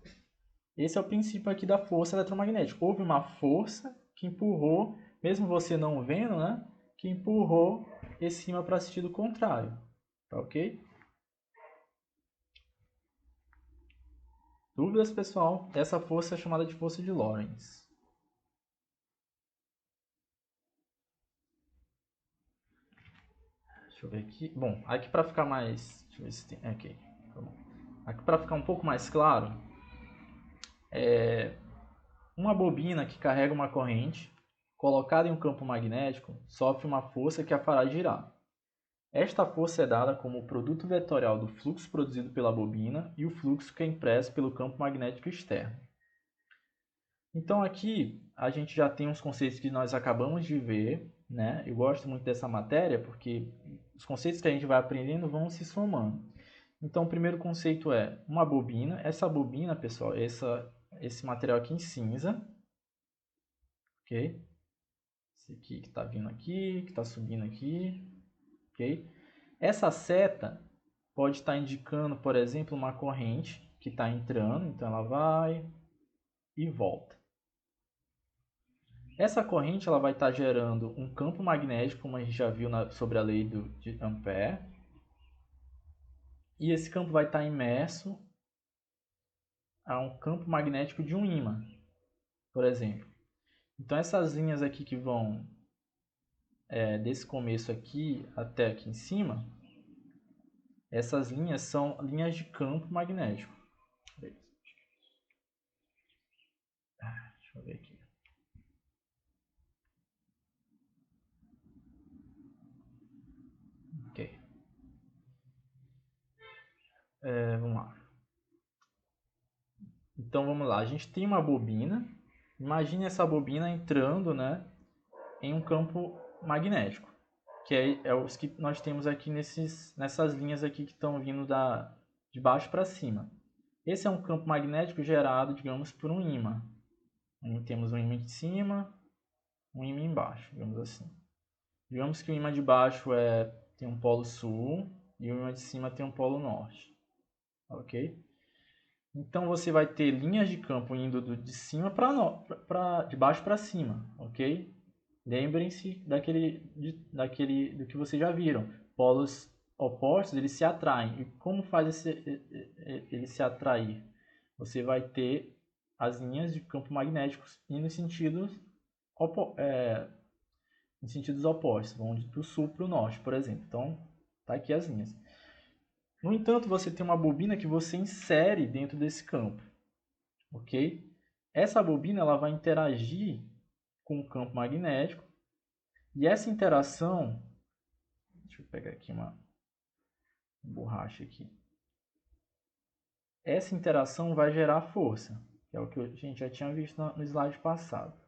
Esse é o princípio aqui da força eletromagnética. Houve uma força que empurrou, mesmo você não vendo, né? Que empurrou esse ímã para sentido contrário. Tá ok? Dúvidas, pessoal? Essa força é chamada de força de Lorentz. Deixa eu ver aqui. Bom, aqui para ficar mais... Deixa eu ver se tem... Ok. Tá bom. Aqui para ficar um pouco mais claro, uma bobina que carrega uma corrente colocada em um campo magnético sofre uma força que a fará girar. Esta força é dada como o produto vetorial do fluxo produzido pela bobina e o fluxo que é impresso pelo campo magnético externo. Então aqui a gente já tem uns conceitos que nós acabamos de ver, né? Eu gosto muito dessa matéria porque os conceitos que a gente vai aprendendo vão se somando. Então o primeiro conceito é uma bobina. Essa bobina, pessoal, esse material aqui em cinza, ok? Esse aqui que está vindo aqui, que está subindo aqui, ok? Essa seta pode estar indicando, por exemplo, uma corrente que está entrando, então ela vai e volta. Essa corrente ela vai estar gerando um campo magnético, como a gente já viu sobre a lei de Ampère, e esse campo vai estar imerso a um campo magnético de um ímã, por exemplo. Então essas linhas aqui que vão desse começo aqui até aqui em cima, essas linhas são linhas de campo magnético. Deixa eu ver aqui. Ok. Vamos lá. Então vamos lá. A gente tem uma bobina. Imagine essa bobina entrando, né, em um campo magnético, que é os que nós temos aqui nessas linhas aqui que estão vindo de baixo para cima. Esse é um campo magnético gerado, digamos, por um ímã. Temos um ímã em cima, um ímã embaixo, digamos assim. Digamos que o ímã de baixo tem um polo sul e o ímã de cima tem um polo norte. Ok? Então você vai ter linhas de campo indo de cima de baixo para cima, ok? Lembrem-se do que vocês já viram. Polos opostos eles se atraem. E como faz ele se atrair? Você vai ter as linhas de campo magnéticos indo em sentidos opostos, vão do sul para o norte, por exemplo. Então, tá aqui as linhas. No entanto, você tem uma bobina que você insere dentro desse campo, ok? Essa bobina ela vai interagir com o campo magnético e essa interação, deixa eu pegar aqui uma borracha aqui. Essa interação vai gerar força, que é o que a gente já tinha visto no slide passado.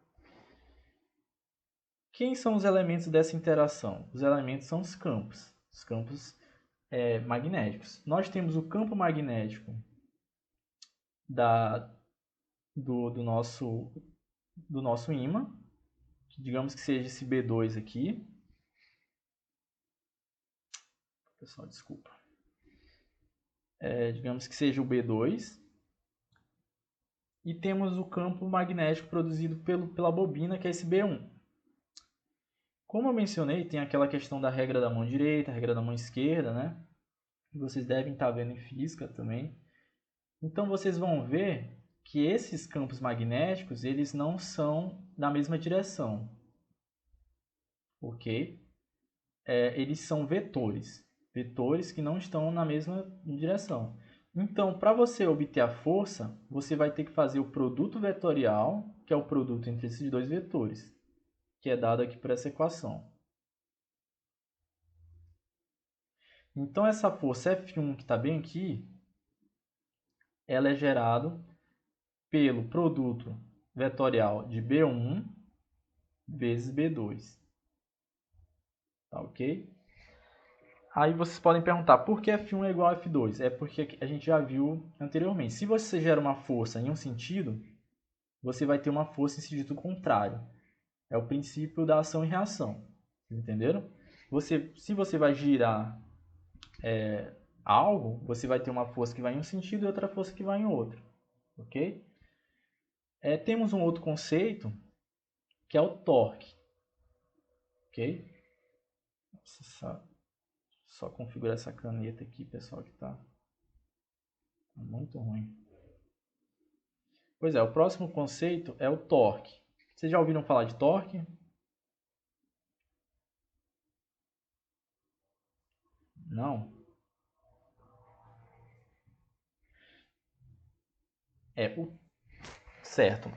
Quem são os elementos dessa interação? Os elementos são os campos magnéticos. Nós temos o campo magnético do nosso ímã, que digamos que seja esse B2 aqui. Pessoal, desculpa. Digamos que seja o B2. E temos o campo magnético produzido pela bobina, que é esse B1. Como eu mencionei, tem aquela questão da regra da mão direita, a regra da mão esquerda, né? Que vocês devem estar vendo em física também. Então vocês vão ver que esses campos magnéticos eles não são na mesma direção, ok? Eles são vetores que não estão na mesma direção. Então, para você obter a força, você vai ter que fazer o produto vetorial, que é o produto entre esses dois vetores, que é dado aqui por essa equação. Então, essa força F1 que está bem aqui, ela é gerada pelo produto vetorial de B1 vezes B2. Tá ok? Aí vocês podem perguntar, por que F1 é igual a F2? É porque a gente já viu anteriormente. Se você gera uma força em um sentido, você vai ter uma força em sentido contrário. É o princípio da ação e reação. Entenderam? Se você vai girar algo, você vai ter uma força que vai em um sentido e outra força que vai em outro. Ok? Temos um outro conceito, que é o torque. Ok? Só configurar essa caneta aqui, pessoal, que está muito ruim. Pois é, o próximo conceito é o torque. Vocês já ouviram falar de torque? Não? Certo.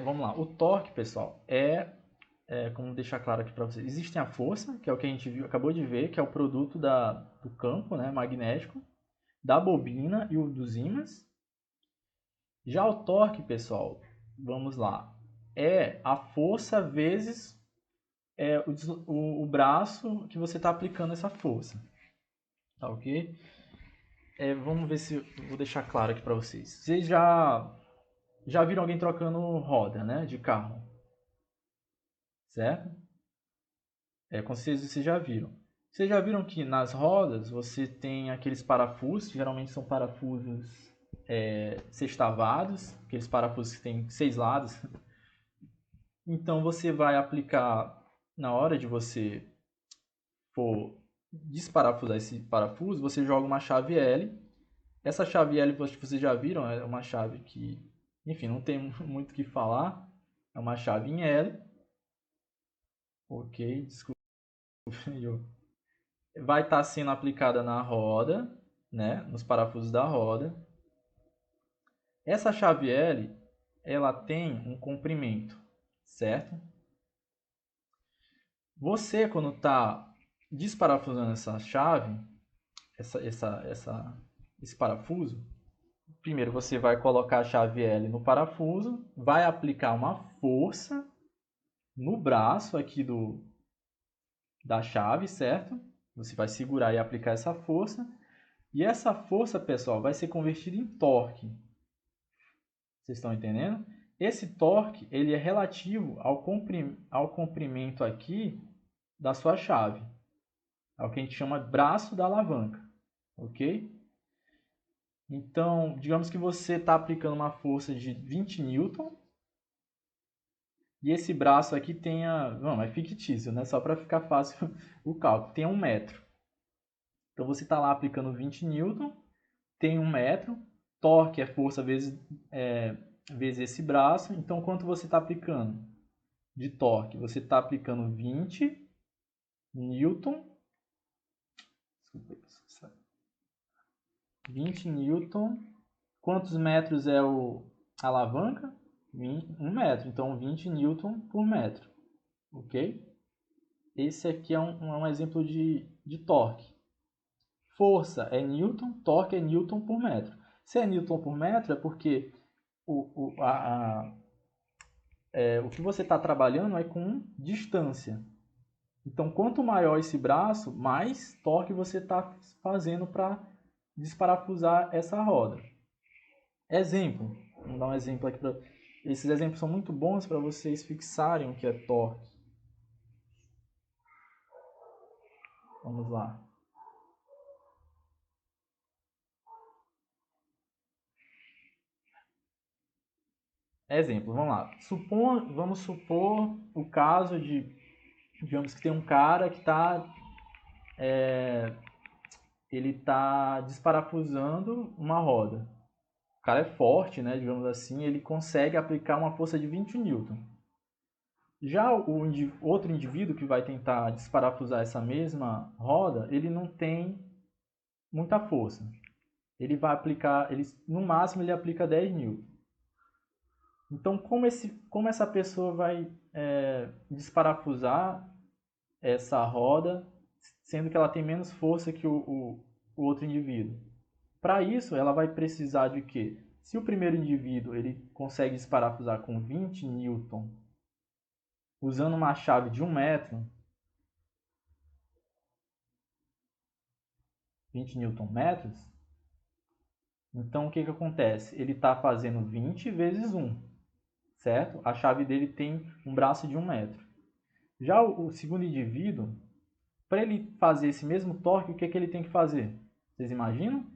Vamos lá. O torque, pessoal, como deixar claro aqui para vocês, existe a força, que é o que a gente acabou de ver, que é o produto do campo, né, magnético, da bobina e dos ímãs. Já o torque, pessoal, vamos lá, é a força vezes o braço que você está aplicando essa força. Tá ok? Vamos ver se vou deixar claro aqui para vocês. Vocês já viram alguém trocando roda, né, de carro, certo? Com certeza vocês já viram. Vocês já viram que nas rodas você tem aqueles parafusos, geralmente são parafusos sextavados, aqueles parafusos que tem 6 lados. Então você vai aplicar, na hora de você for desparafusar esse parafuso, você joga uma chave L. Essa chave L, vocês já viram, é uma chave que, enfim, não tem muito o que falar. É uma chave em L. Ok, desculpa. Vai estar sendo aplicada na roda, né, nos parafusos da roda. Essa chave L, ela tem um comprimento, certo? Você, quando está desparafusando essa chave, esse parafuso, primeiro você vai colocar a chave L no parafuso, vai aplicar uma força no braço aqui da chave, certo? Você vai segurar e aplicar essa força. E essa força, pessoal, vai ser convertida em torque. Vocês estão entendendo? Esse torque ele é relativo ao comprimento aqui da sua chave. É o que a gente chama de braço da alavanca. Ok? Então, digamos que você está aplicando uma força de 20 newton e esse braço aqui tenha... Não, é fictício, né? Só para ficar fácil o cálculo. Tem 1 metro. Então, você está lá aplicando 20 newton, tem 1 metro, torque é força vezes esse braço. Então, quanto você está aplicando de torque? Você está aplicando 20 newton. Desculpa, 20 newton. Quantos metros é a alavanca? 1 metro. Então, 20 newton por metro. Ok? Esse aqui é um exemplo de torque. Força é newton, torque é newton por metro. Se é newton por metro, é porque o que você está trabalhando é com distância. Então, quanto maior esse braço, mais torque você está fazendo para desparafusar essa roda. Exemplo. Vamos dar um exemplo aqui. Esses exemplos são muito bons para vocês fixarem o que é torque. Vamos lá. Exemplo, vamos lá. Vamos supor o caso de, digamos que tem um cara que ele está desparafusando uma roda. O cara é forte, né, digamos assim, ele consegue aplicar uma força de 20 newton. Já o outro indivíduo que vai tentar desparafusar essa mesma roda, ele não tem muita força. Ele vai aplicar, no máximo ele aplica 10 newton. Então, como essa pessoa vai desparafusar essa roda, sendo que ela tem menos força que o outro indivíduo? Para isso, ela vai precisar de quê? Se o primeiro indivíduo ele consegue desparafusar com 20 newton usando uma chave de 1 metro, 20 newton metros, então o que acontece? Ele está fazendo 20 vezes 1, certo? A chave dele tem um braço de 1 metro. Já o segundo indivíduo, para ele fazer esse mesmo torque, o que ele tem que fazer? Vocês imaginam?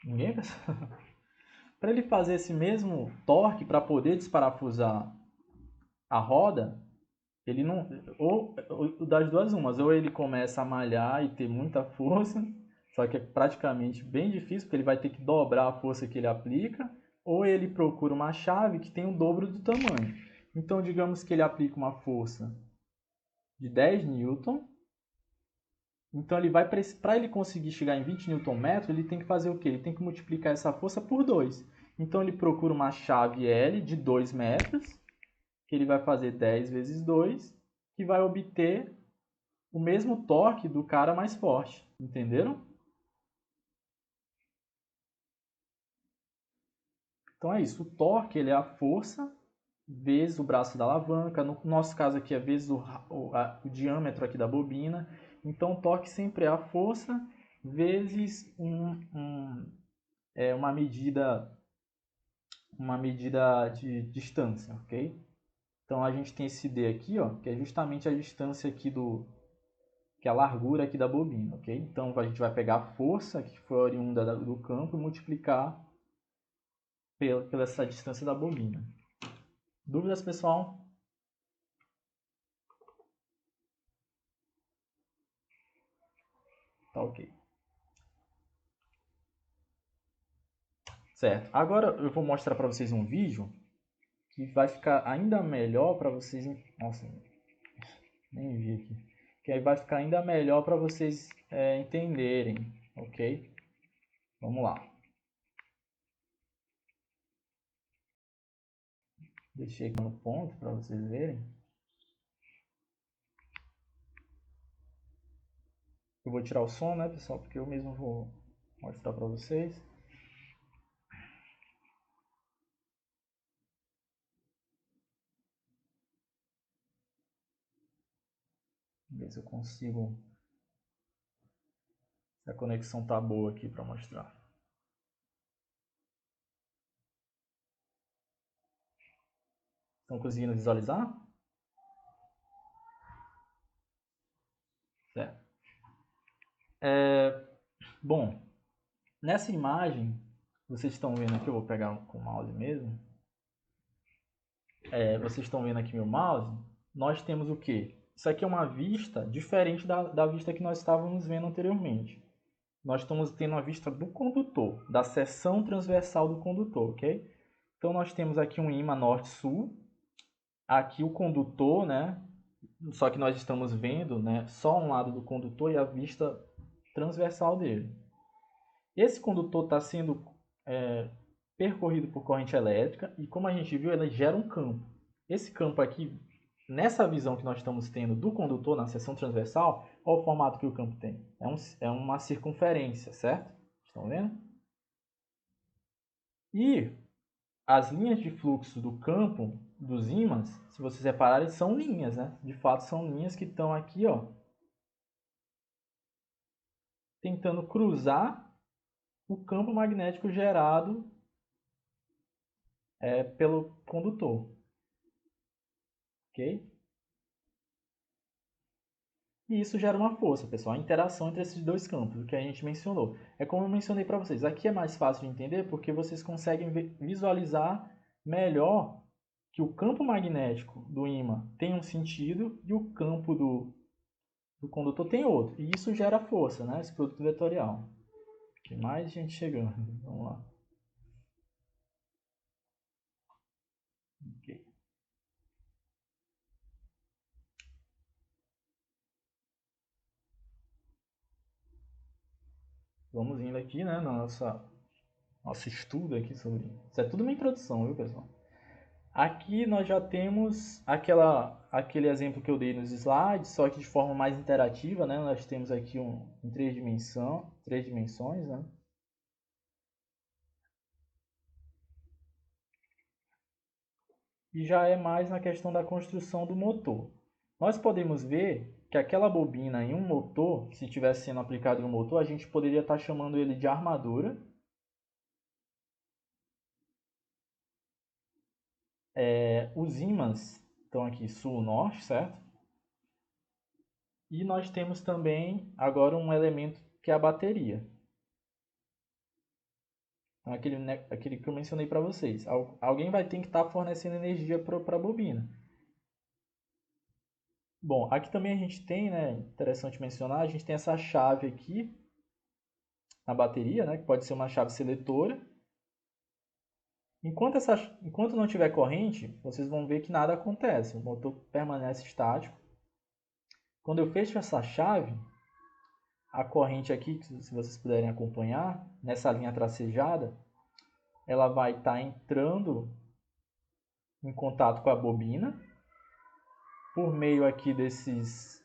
Ninguém? Para ele fazer esse mesmo torque, para poder desparafusar a roda, ele não. Ou das duas umas, ou ele começa a malhar e ter muita força, só que é praticamente bem difícil, porque ele vai ter que dobrar a força que ele aplica, ou ele procura uma chave que tem o dobro do tamanho. Então, digamos que ele aplica uma força de 10 newton. Então, ele vai para ele conseguir chegar em 20 Nm, ele tem que fazer o quê? Ele tem que multiplicar essa força por 2. Então, ele procura uma chave L de 2 metros, que ele vai fazer 10 vezes 2, que vai obter o mesmo torque do cara mais forte. Entenderam? Então é isso. O torque ele é a força vezes o braço da alavanca. No nosso caso aqui é vezes o diâmetro aqui da bobina. Então o torque sempre é a força vezes uma medida de distância, ok? Então a gente tem esse D aqui, ó, que é justamente a distância aqui que é a largura aqui da bobina, ok? Então a gente vai pegar a força que foi oriunda do campo e multiplicar pela essa distância da bobina. Dúvidas, pessoal? Tá ok. Certo. Agora eu vou mostrar para vocês um vídeo que vai ficar ainda melhor para vocês. Nossa, nem vi aqui. Que aí vai ficar ainda melhor para vocês entenderem, ok? Vamos lá. Deixei aqui no ponto para vocês verem. Eu vou tirar o som, né, pessoal? Porque eu mesmo vou mostrar para vocês. Ver se eu consigo. Se a conexão tá boa aqui para mostrar. Estão conseguindo visualizar? Certo. Bom, nessa imagem, vocês estão vendo aqui, eu vou pegar com o mouse mesmo. Vocês estão vendo aqui meu mouse. Nós temos o quê? Isso aqui é uma vista diferente da vista que nós estávamos vendo anteriormente. Nós estamos tendo a vista do condutor, da seção transversal do condutor, ok? Então nós temos aqui um ímã norte-sul, aqui o condutor, né? Só que nós estamos vendo, né, só um lado do condutor e a vista transversal dele. Esse condutor está sendo percorrido por corrente elétrica e, como a gente viu, ele gera um campo. Esse campo aqui, nessa visão que nós estamos tendo do condutor na seção transversal, olha o formato que o campo tem. É uma circunferência, certo? Estão vendo? E as linhas de fluxo do campo dos ímãs, se vocês repararem, são linhas, né? De fato, são linhas que estão aqui, ó, tentando cruzar o campo magnético gerado pelo condutor, ok? E isso gera uma força, pessoal, a interação entre esses dois campos, o que a gente mencionou. É como eu mencionei para vocês, aqui é mais fácil de entender porque vocês conseguem visualizar melhor que o campo magnético do ímã tem um sentido e o campo do condutor tem outro. E isso gera força, né? Esse produto vetorial. Tem mais gente chegando. Vamos lá. Okay. Vamos indo aqui, né, na nossa nosso estudo aqui sobre isso. É tudo uma introdução, viu, pessoal? Aqui nós já temos aquele exemplo que eu dei nos slides, só que de forma mais interativa, né? Nós temos aqui em três dimensões, né? E já é mais na questão da construção do motor. Nós podemos ver que aquela bobina em um motor, se estivesse sendo aplicado em um motor, a gente poderia estar chamando ele de armadura. Os ímãs estão aqui sul-norte, certo? E nós temos também agora um elemento que é a bateria. Então, aquele que eu mencionei para vocês. Alguém vai ter que estar fornecendo energia para a bobina. Bom, aqui também a gente tem, né, interessante mencionar, a gente tem essa chave aqui na bateria, né, que pode ser uma chave seletora. Enquanto não tiver corrente, vocês vão ver que nada acontece, o motor permanece estático. Quando eu fecho essa chave, a corrente aqui, se vocês puderem acompanhar, nessa linha tracejada, ela vai estar entrando em contato com a bobina, por meio aqui desses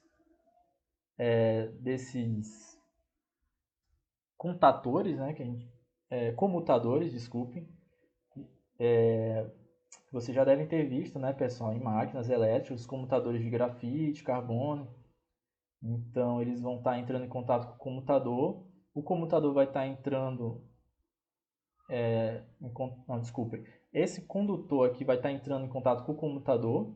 contatores, né, comutadores, desculpem, que vocês já devem ter visto, né, pessoal, em máquinas elétricas, os comutadores de grafite, carbono. Então, eles vão estar entrando em contato com o comutador vai estar entrando... não, desculpem. Esse condutor aqui vai estar entrando em contato com o comutador,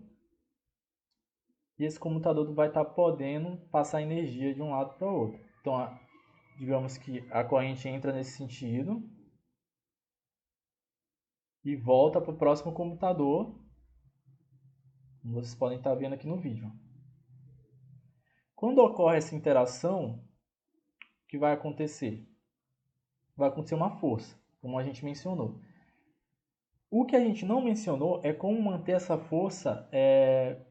e esse comutador vai estar podendo passar energia de um lado para o outro. Então, digamos que a corrente entra nesse sentido e volta para o próximo comutador, como vocês podem estar vendo aqui no vídeo. Quando ocorre essa interação, o que vai acontecer? Vai acontecer uma força, como a gente mencionou. O que a gente não mencionou é como manter essa força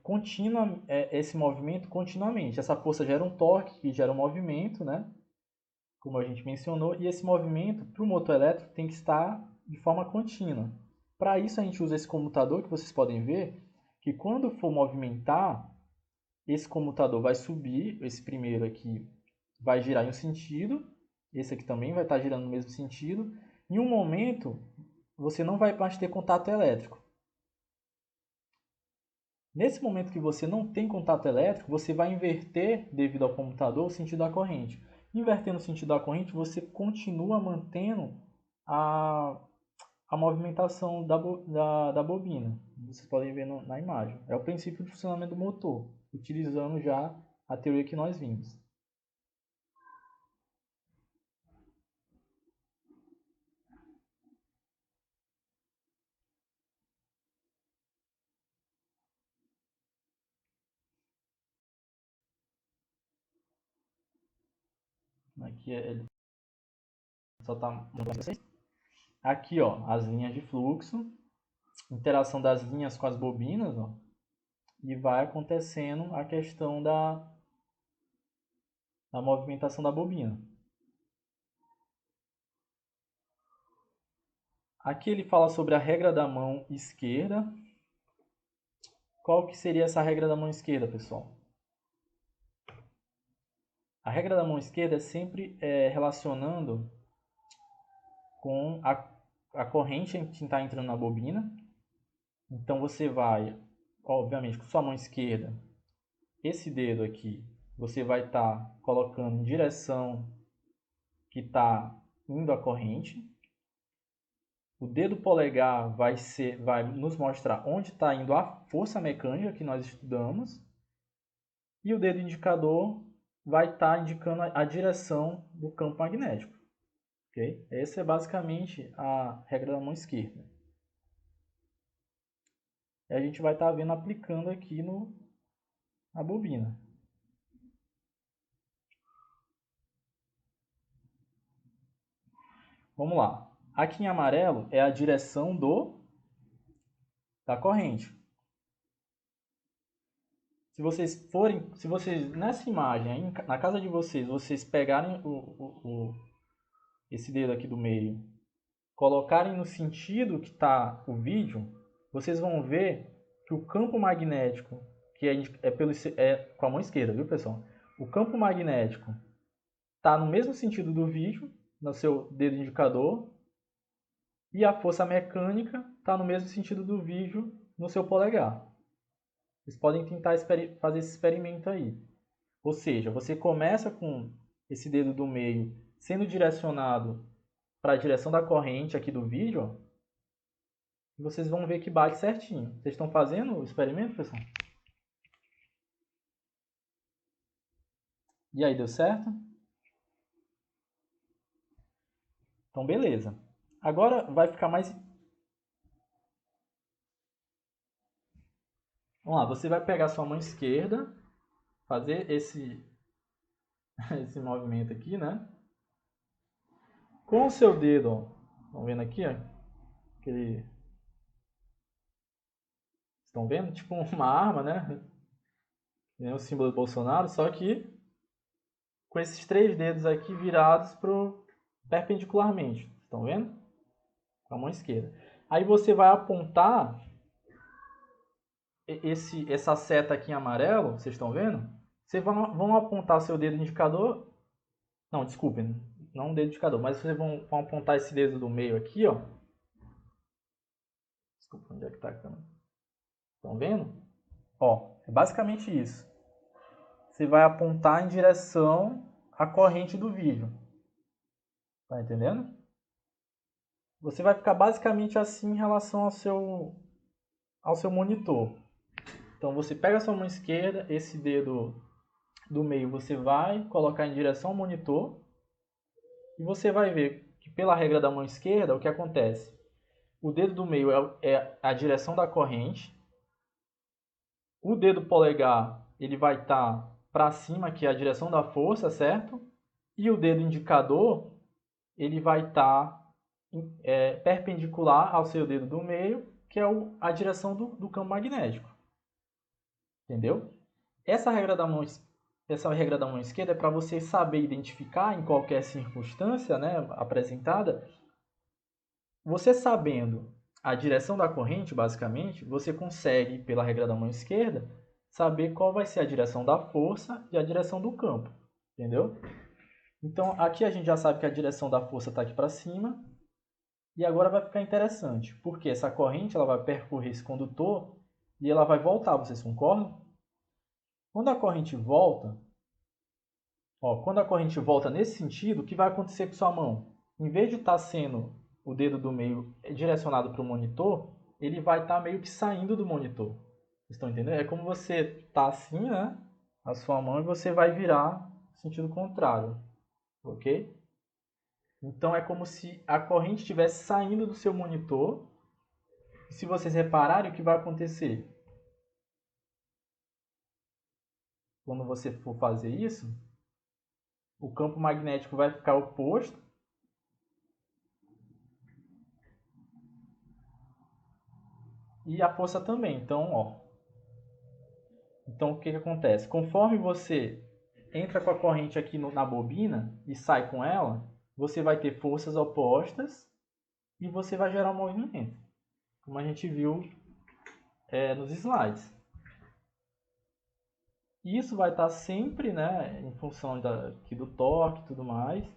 contínua, esse movimento continuamente. Essa força gera um torque, que gera um movimento, né? Como a gente mencionou, e esse movimento para o motor elétrico tem que estar de forma contínua. Para isso a gente usa esse comutador que vocês podem ver, que quando for movimentar, esse comutador vai subir, esse primeiro aqui vai girar em um sentido, esse aqui também vai estar girando no mesmo sentido. Em um momento, você não vai mais ter contato elétrico. Nesse momento que você não tem contato elétrico, você vai inverter, devido ao comutador, o sentido da corrente. Invertendo o sentido da corrente, você continua mantendo a movimentação da bobina. Vocês podem ver na imagem. É o princípio de funcionamento do motor, utilizando já a teoria que nós vimos. Aqui ele só está mostrando vocês. Aqui, ó, as linhas de fluxo, interação das linhas com as bobinas, ó, e vai acontecendo a questão da movimentação da bobina. Aqui ele fala sobre a regra da mão esquerda. Qual que seria essa regra da mão esquerda, pessoal? A regra da mão esquerda é sempre relacionando com a corrente que está entrando na bobina. Então você vai, obviamente, com sua mão esquerda, esse dedo aqui, você vai estar colocando em direção que está indo a corrente. O dedo polegar vai nos mostrar onde está indo a força mecânica que nós estudamos. E o dedo indicador vai estar indicando a direção do campo magnético. Okay? Essa é basicamente a regra da mão esquerda. E a gente vai estar vendo aplicando aqui na bobina. Vamos lá. Aqui em amarelo é a direção da corrente. Se vocês nessa imagem, aí, na casa de vocês pegarem esse dedo aqui do meio, colocarem no sentido que está o vídeo, vocês vão ver que o campo magnético, que é com a mão esquerda, viu, pessoal? O campo magnético está no mesmo sentido do vídeo, no seu dedo indicador, e a força mecânica está no mesmo sentido do vídeo, no seu polegar. Vocês podem tentar fazer esse experimento aí. Ou seja, você começa com esse dedo do meio sendo direcionado para a direção da corrente aqui do vídeo, ó, e vocês vão ver que bate certinho. Vocês estão fazendo o experimento, pessoal? E aí, deu certo? Então, beleza. Agora vai ficar mais... Vamos lá, você vai pegar a sua mão esquerda, fazer esse movimento aqui, né? Com o seu dedo, ó, estão vendo aqui, ó, aquele... Estão vendo? Tipo uma arma, né? O símbolo do Bolsonaro, só que com esses 3 dedos aqui virados perpendicularmente. Estão vendo? Com a mão esquerda. Aí você vai apontar essa seta aqui em amarelo, vocês estão vendo? Vocês vão apontar seu dedo indicador. Não, desculpem, não o dedo indicador, mas vocês vão apontar esse dedo do meio aqui, ó. Desculpa, onde é que tá a câmera? Estão vendo? Ó, é basicamente isso. Você vai apontar em direção à corrente do vídeo. Tá entendendo? Você vai ficar basicamente assim em relação ao seu monitor. Então você pega a sua mão esquerda, esse dedo do meio você vai colocar em direção ao monitor e você vai ver que pela regra da mão esquerda o que acontece? O dedo do meio é a direção da corrente, o dedo polegar ele vai estar para cima, que é a direção da força, certo? E o dedo indicador ele vai estar perpendicular ao seu dedo do meio, que é a direção do campo magnético. Entendeu? Essa regra da mão esquerda é para você saber identificar em qualquer circunstância, né, apresentada. Você sabendo a direção da corrente, basicamente, você consegue, pela regra da mão esquerda, saber qual vai ser a direção da força e a direção do campo. Entendeu? Então, aqui a gente já sabe que a direção da força está aqui para cima. E agora vai ficar interessante, porque essa corrente ela vai percorrer esse condutor e ela vai voltar, vocês concordam? Quando a corrente volta, quando a corrente volta nesse sentido, o que vai acontecer com sua mão? Em vez de estar sendo o dedo do meio direcionado para o monitor, ele vai estar meio que saindo do monitor. Vocês estão entendendo? É como você está assim, né? A sua mão e você vai virar no sentido contrário. Ok? Então é como se a corrente estivesse saindo do seu monitor. E se vocês repararem, o que vai acontecer? Quando você for fazer isso, o campo magnético vai ficar oposto. E a força também. Então o que acontece? Conforme você entra com a corrente aqui na bobina e sai com ela, você vai ter forças opostas e você vai gerar um movimento, como a gente viu nos slides. E isso vai estar sempre, né, em função aqui do torque e tudo mais.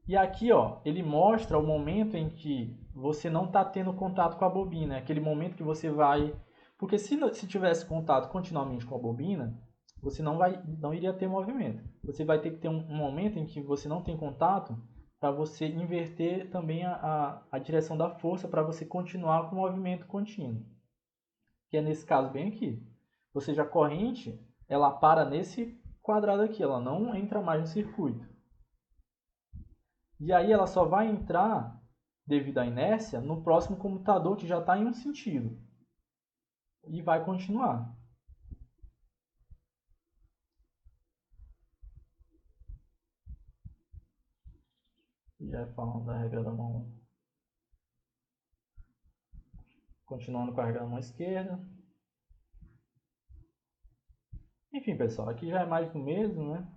E aqui, ó, ele mostra o momento em que você não está tendo contato com a bobina. É aquele momento que você vai... Porque se tivesse contato continuamente com a bobina, você não iria ter movimento. Você vai ter que ter um momento em que você não tem contato para você inverter também a direção da força para você continuar com o movimento contínuo. Que é nesse caso bem aqui. Ou seja, a corrente, ela para nesse quadrado aqui, ela não entra mais no circuito. E aí ela só vai entrar, devido à inércia, no próximo comutador que já está em um sentido. E vai continuar. Já falando da regra da mão. Continuando com a regra da mão esquerda. Enfim, pessoal, aqui já é mais do mesmo, né?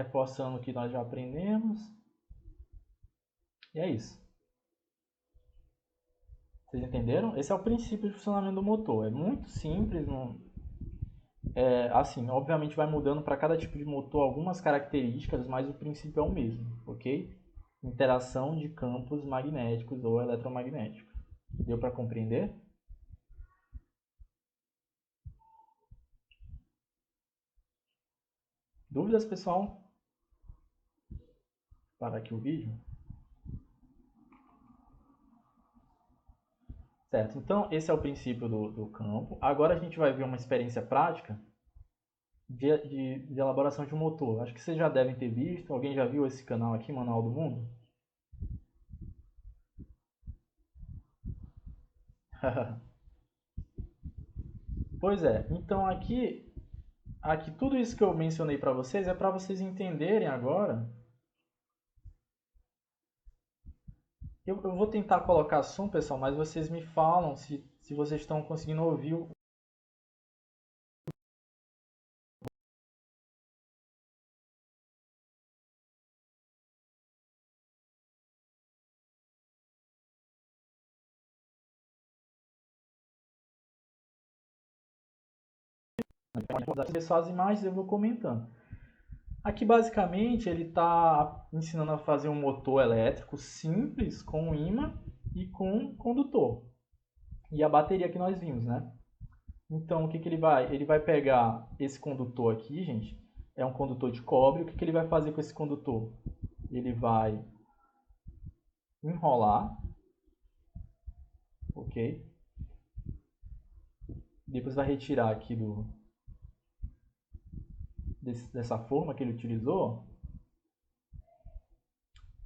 reforçando o que nós já aprendemos. E é isso. Vocês entenderam? Esse é o princípio de funcionamento do motor. É muito simples. Assim, obviamente vai mudando para cada tipo de motor algumas características, mas o princípio é o mesmo, ok? Interação de campos magnéticos ou eletromagnéticos. Deu para compreender? Dúvidas, pessoal? Parar aqui o vídeo. Certo, então esse é o princípio do campo. Agora a gente vai ver uma experiência prática de elaboração de um motor. Acho que vocês já devem ter visto. Alguém já viu esse canal aqui, Manual do Mundo? Pois é, então aqui tudo isso que eu mencionei para vocês é para vocês entenderem agora. Eu vou tentar colocar som, pessoal, mas vocês me falam se vocês estão conseguindo ouvir o só as imagens, eu vou comentando. Aqui basicamente ele está ensinando a fazer um motor elétrico simples com ímã e com condutor. E a bateria que nós vimos, né? Então o que ele vai? Ele vai pegar esse condutor aqui, gente, é um condutor de cobre. O que ele vai fazer com esse condutor? Ele vai enrolar, ok? Depois vai retirar aqui dessa forma que ele utilizou.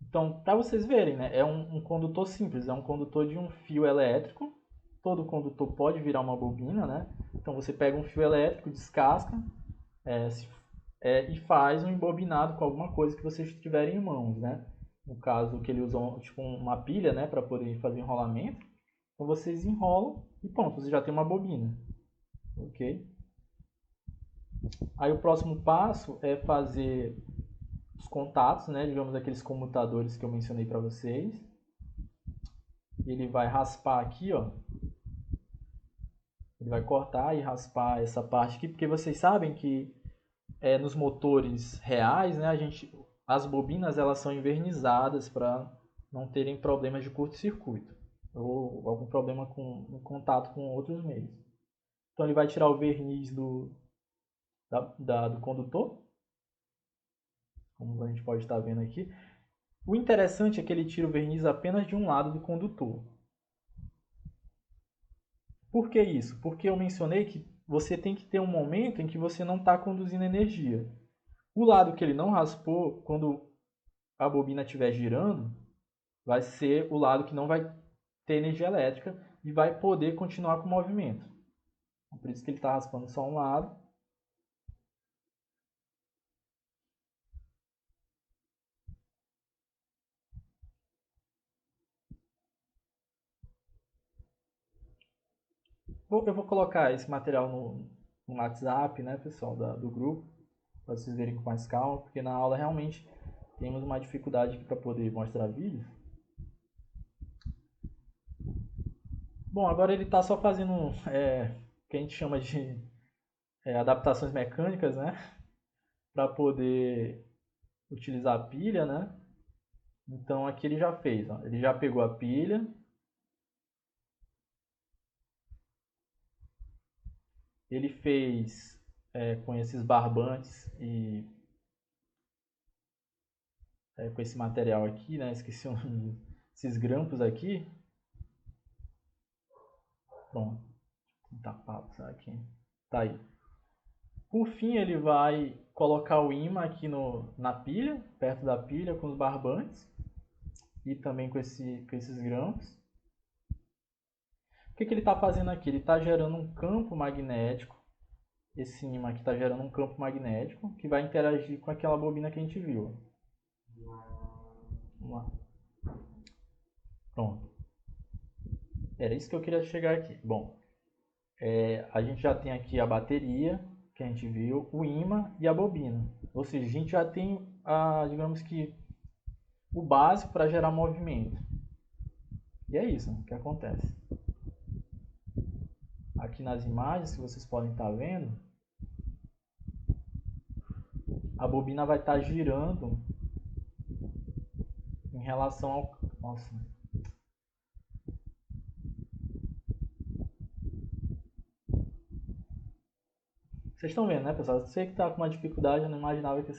Então, para vocês verem, né, é um condutor simples, é um condutor de um fio elétrico. Todo condutor pode virar uma bobina, né? Então você pega um fio elétrico, descasca e faz um embobinado com alguma coisa que vocês tiverem em mãos, né? No caso que ele usou tipo uma pilha, né, para poder fazer enrolamento. Então vocês enrolam e pronto, você já tem uma bobina, ok? Aí o próximo passo é fazer os contatos, né? Digamos aqueles comutadores que eu mencionei para vocês. Ele vai raspar aqui, ó. Ele vai cortar e raspar essa parte aqui, porque vocês sabem que nos motores reais, né, as bobinas elas são envernizadas para não terem problemas de curto-circuito ou algum problema com contato com outros meios. Então ele vai tirar o verniz do condutor, como a gente pode estar vendo aqui. O interessante é que ele tira o verniz apenas de um lado do condutor. Por que isso? Porque eu mencionei que você tem que ter um momento em que você não está conduzindo energia. O lado que ele não raspou, quando a bobina estiver girando, vai ser o lado que não vai ter energia elétrica e vai poder continuar com o movimento. Por isso que ele está raspando só um lado. Eu vou colocar esse material no WhatsApp, né, pessoal, do grupo, para vocês verem com mais calma, porque na aula realmente temos uma dificuldade aqui para poder mostrar vídeos. Bom, agora ele está só fazendo o que a gente chama de adaptações mecânicas, né, para poder utilizar a pilha, né. Então aqui ele já fez, ó. Ele já pegou a pilha, ele fez com esses barbantes e com esse material aqui, né? Esqueci o nome, esses grampos aqui. Pronto, tapado, será que tá aí? Por fim, ele vai colocar o ímã aqui na pilha, perto da pilha, com os barbantes e também com esses grampos. O que ele está fazendo aqui? Ele está gerando um campo magnético. Esse ímã aqui está gerando um campo magnético que vai interagir com aquela bobina que a gente viu. Vamos lá. Pronto. Era isso que eu queria chegar aqui. Bom, a gente já tem aqui a bateria. que a gente viu, o ímã e a bobina. Ou seja, a gente já tem, digamos que, o básico para gerar movimento. E é isso que acontece. Aqui nas imagens que vocês podem estar vendo, a bobina vai estar girando em relação ao... Nossa. Vocês estão vendo, né, pessoal? Eu sei que está com uma dificuldade, eu não imaginava que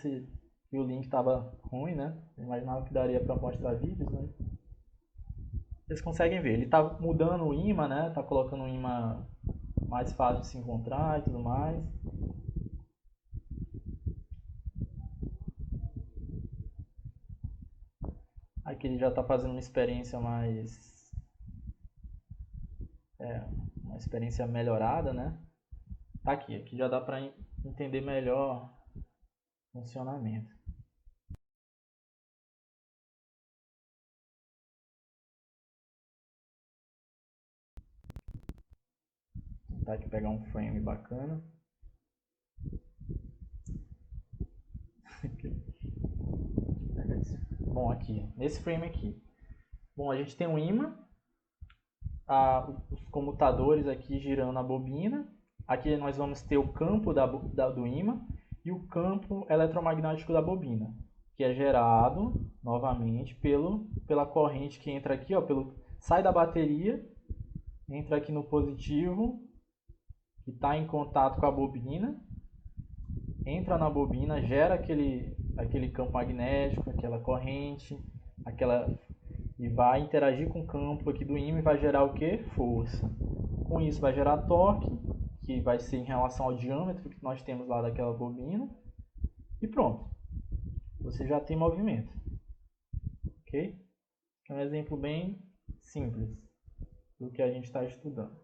o link estava ruim, né? Eu imaginava que daria para mostrar vídeos, né? Vocês conseguem ver, ele está mudando o ímã, né? Está colocando um ímã mais fácil de se encontrar e tudo mais. Aqui ele já está fazendo uma experiência uma experiência melhorada, né? Tá aqui já dá para entender melhor o funcionamento. Vou tentar aqui pegar um frame bacana. Bom, aqui, nesse frame aqui. Bom, a gente tem um ímã, os comutadores aqui girando a bobina. Aqui nós vamos ter o campo do ímã e o campo eletromagnético da bobina, que é gerado novamente pela corrente que entra aqui, ó, sai da bateria, entra aqui no positivo, que está em contato com a bobina, entra na bobina, gera aquele campo magnético, aquela corrente, e vai interagir com o campo aqui do ímã e vai gerar o que? Força. Com isso vai gerar torque, que vai ser em relação ao diâmetro que nós temos lá daquela bobina. E pronto. Você já tem movimento. Ok? É um exemplo bem simples do que a gente está estudando.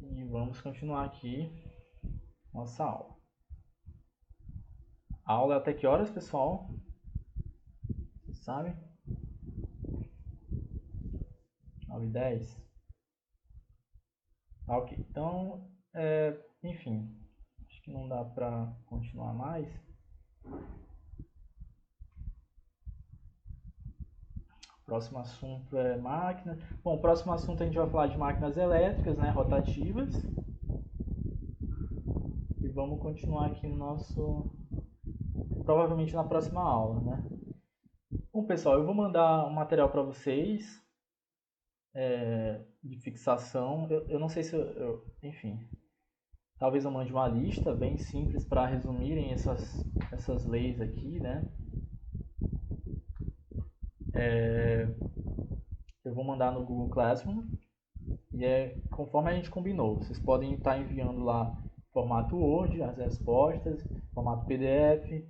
E vamos continuar aqui nossa aula. A aula é até que horas, pessoal? Vocês sabem? 9h10? Tá, ok. Então, enfim, acho que não dá para continuar mais. O próximo assunto é máquina. Bom, o próximo assunto a gente vai falar de máquinas elétricas, né, rotativas. E vamos continuar aqui no nosso... provavelmente na próxima aula, né? Bom, pessoal, eu vou mandar um material para vocês de fixação. Eu não sei se enfim, talvez eu mande uma lista bem simples para resumirem essas leis aqui, né? Eu vou mandar no Google Classroom e conforme a gente combinou. Vocês podem estar enviando lá formato Word, as respostas, formato PDF,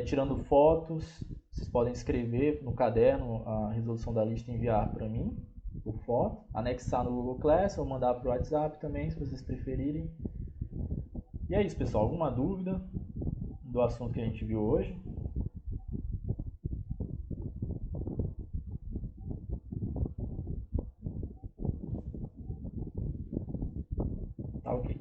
tirando fotos. Vocês podem escrever no caderno a resolução da lista e enviar para mim por foto, anexar no Google Class ou mandar para o WhatsApp também, se vocês preferirem. E é isso, pessoal. Alguma dúvida do assunto que a gente viu hoje? Tá ok.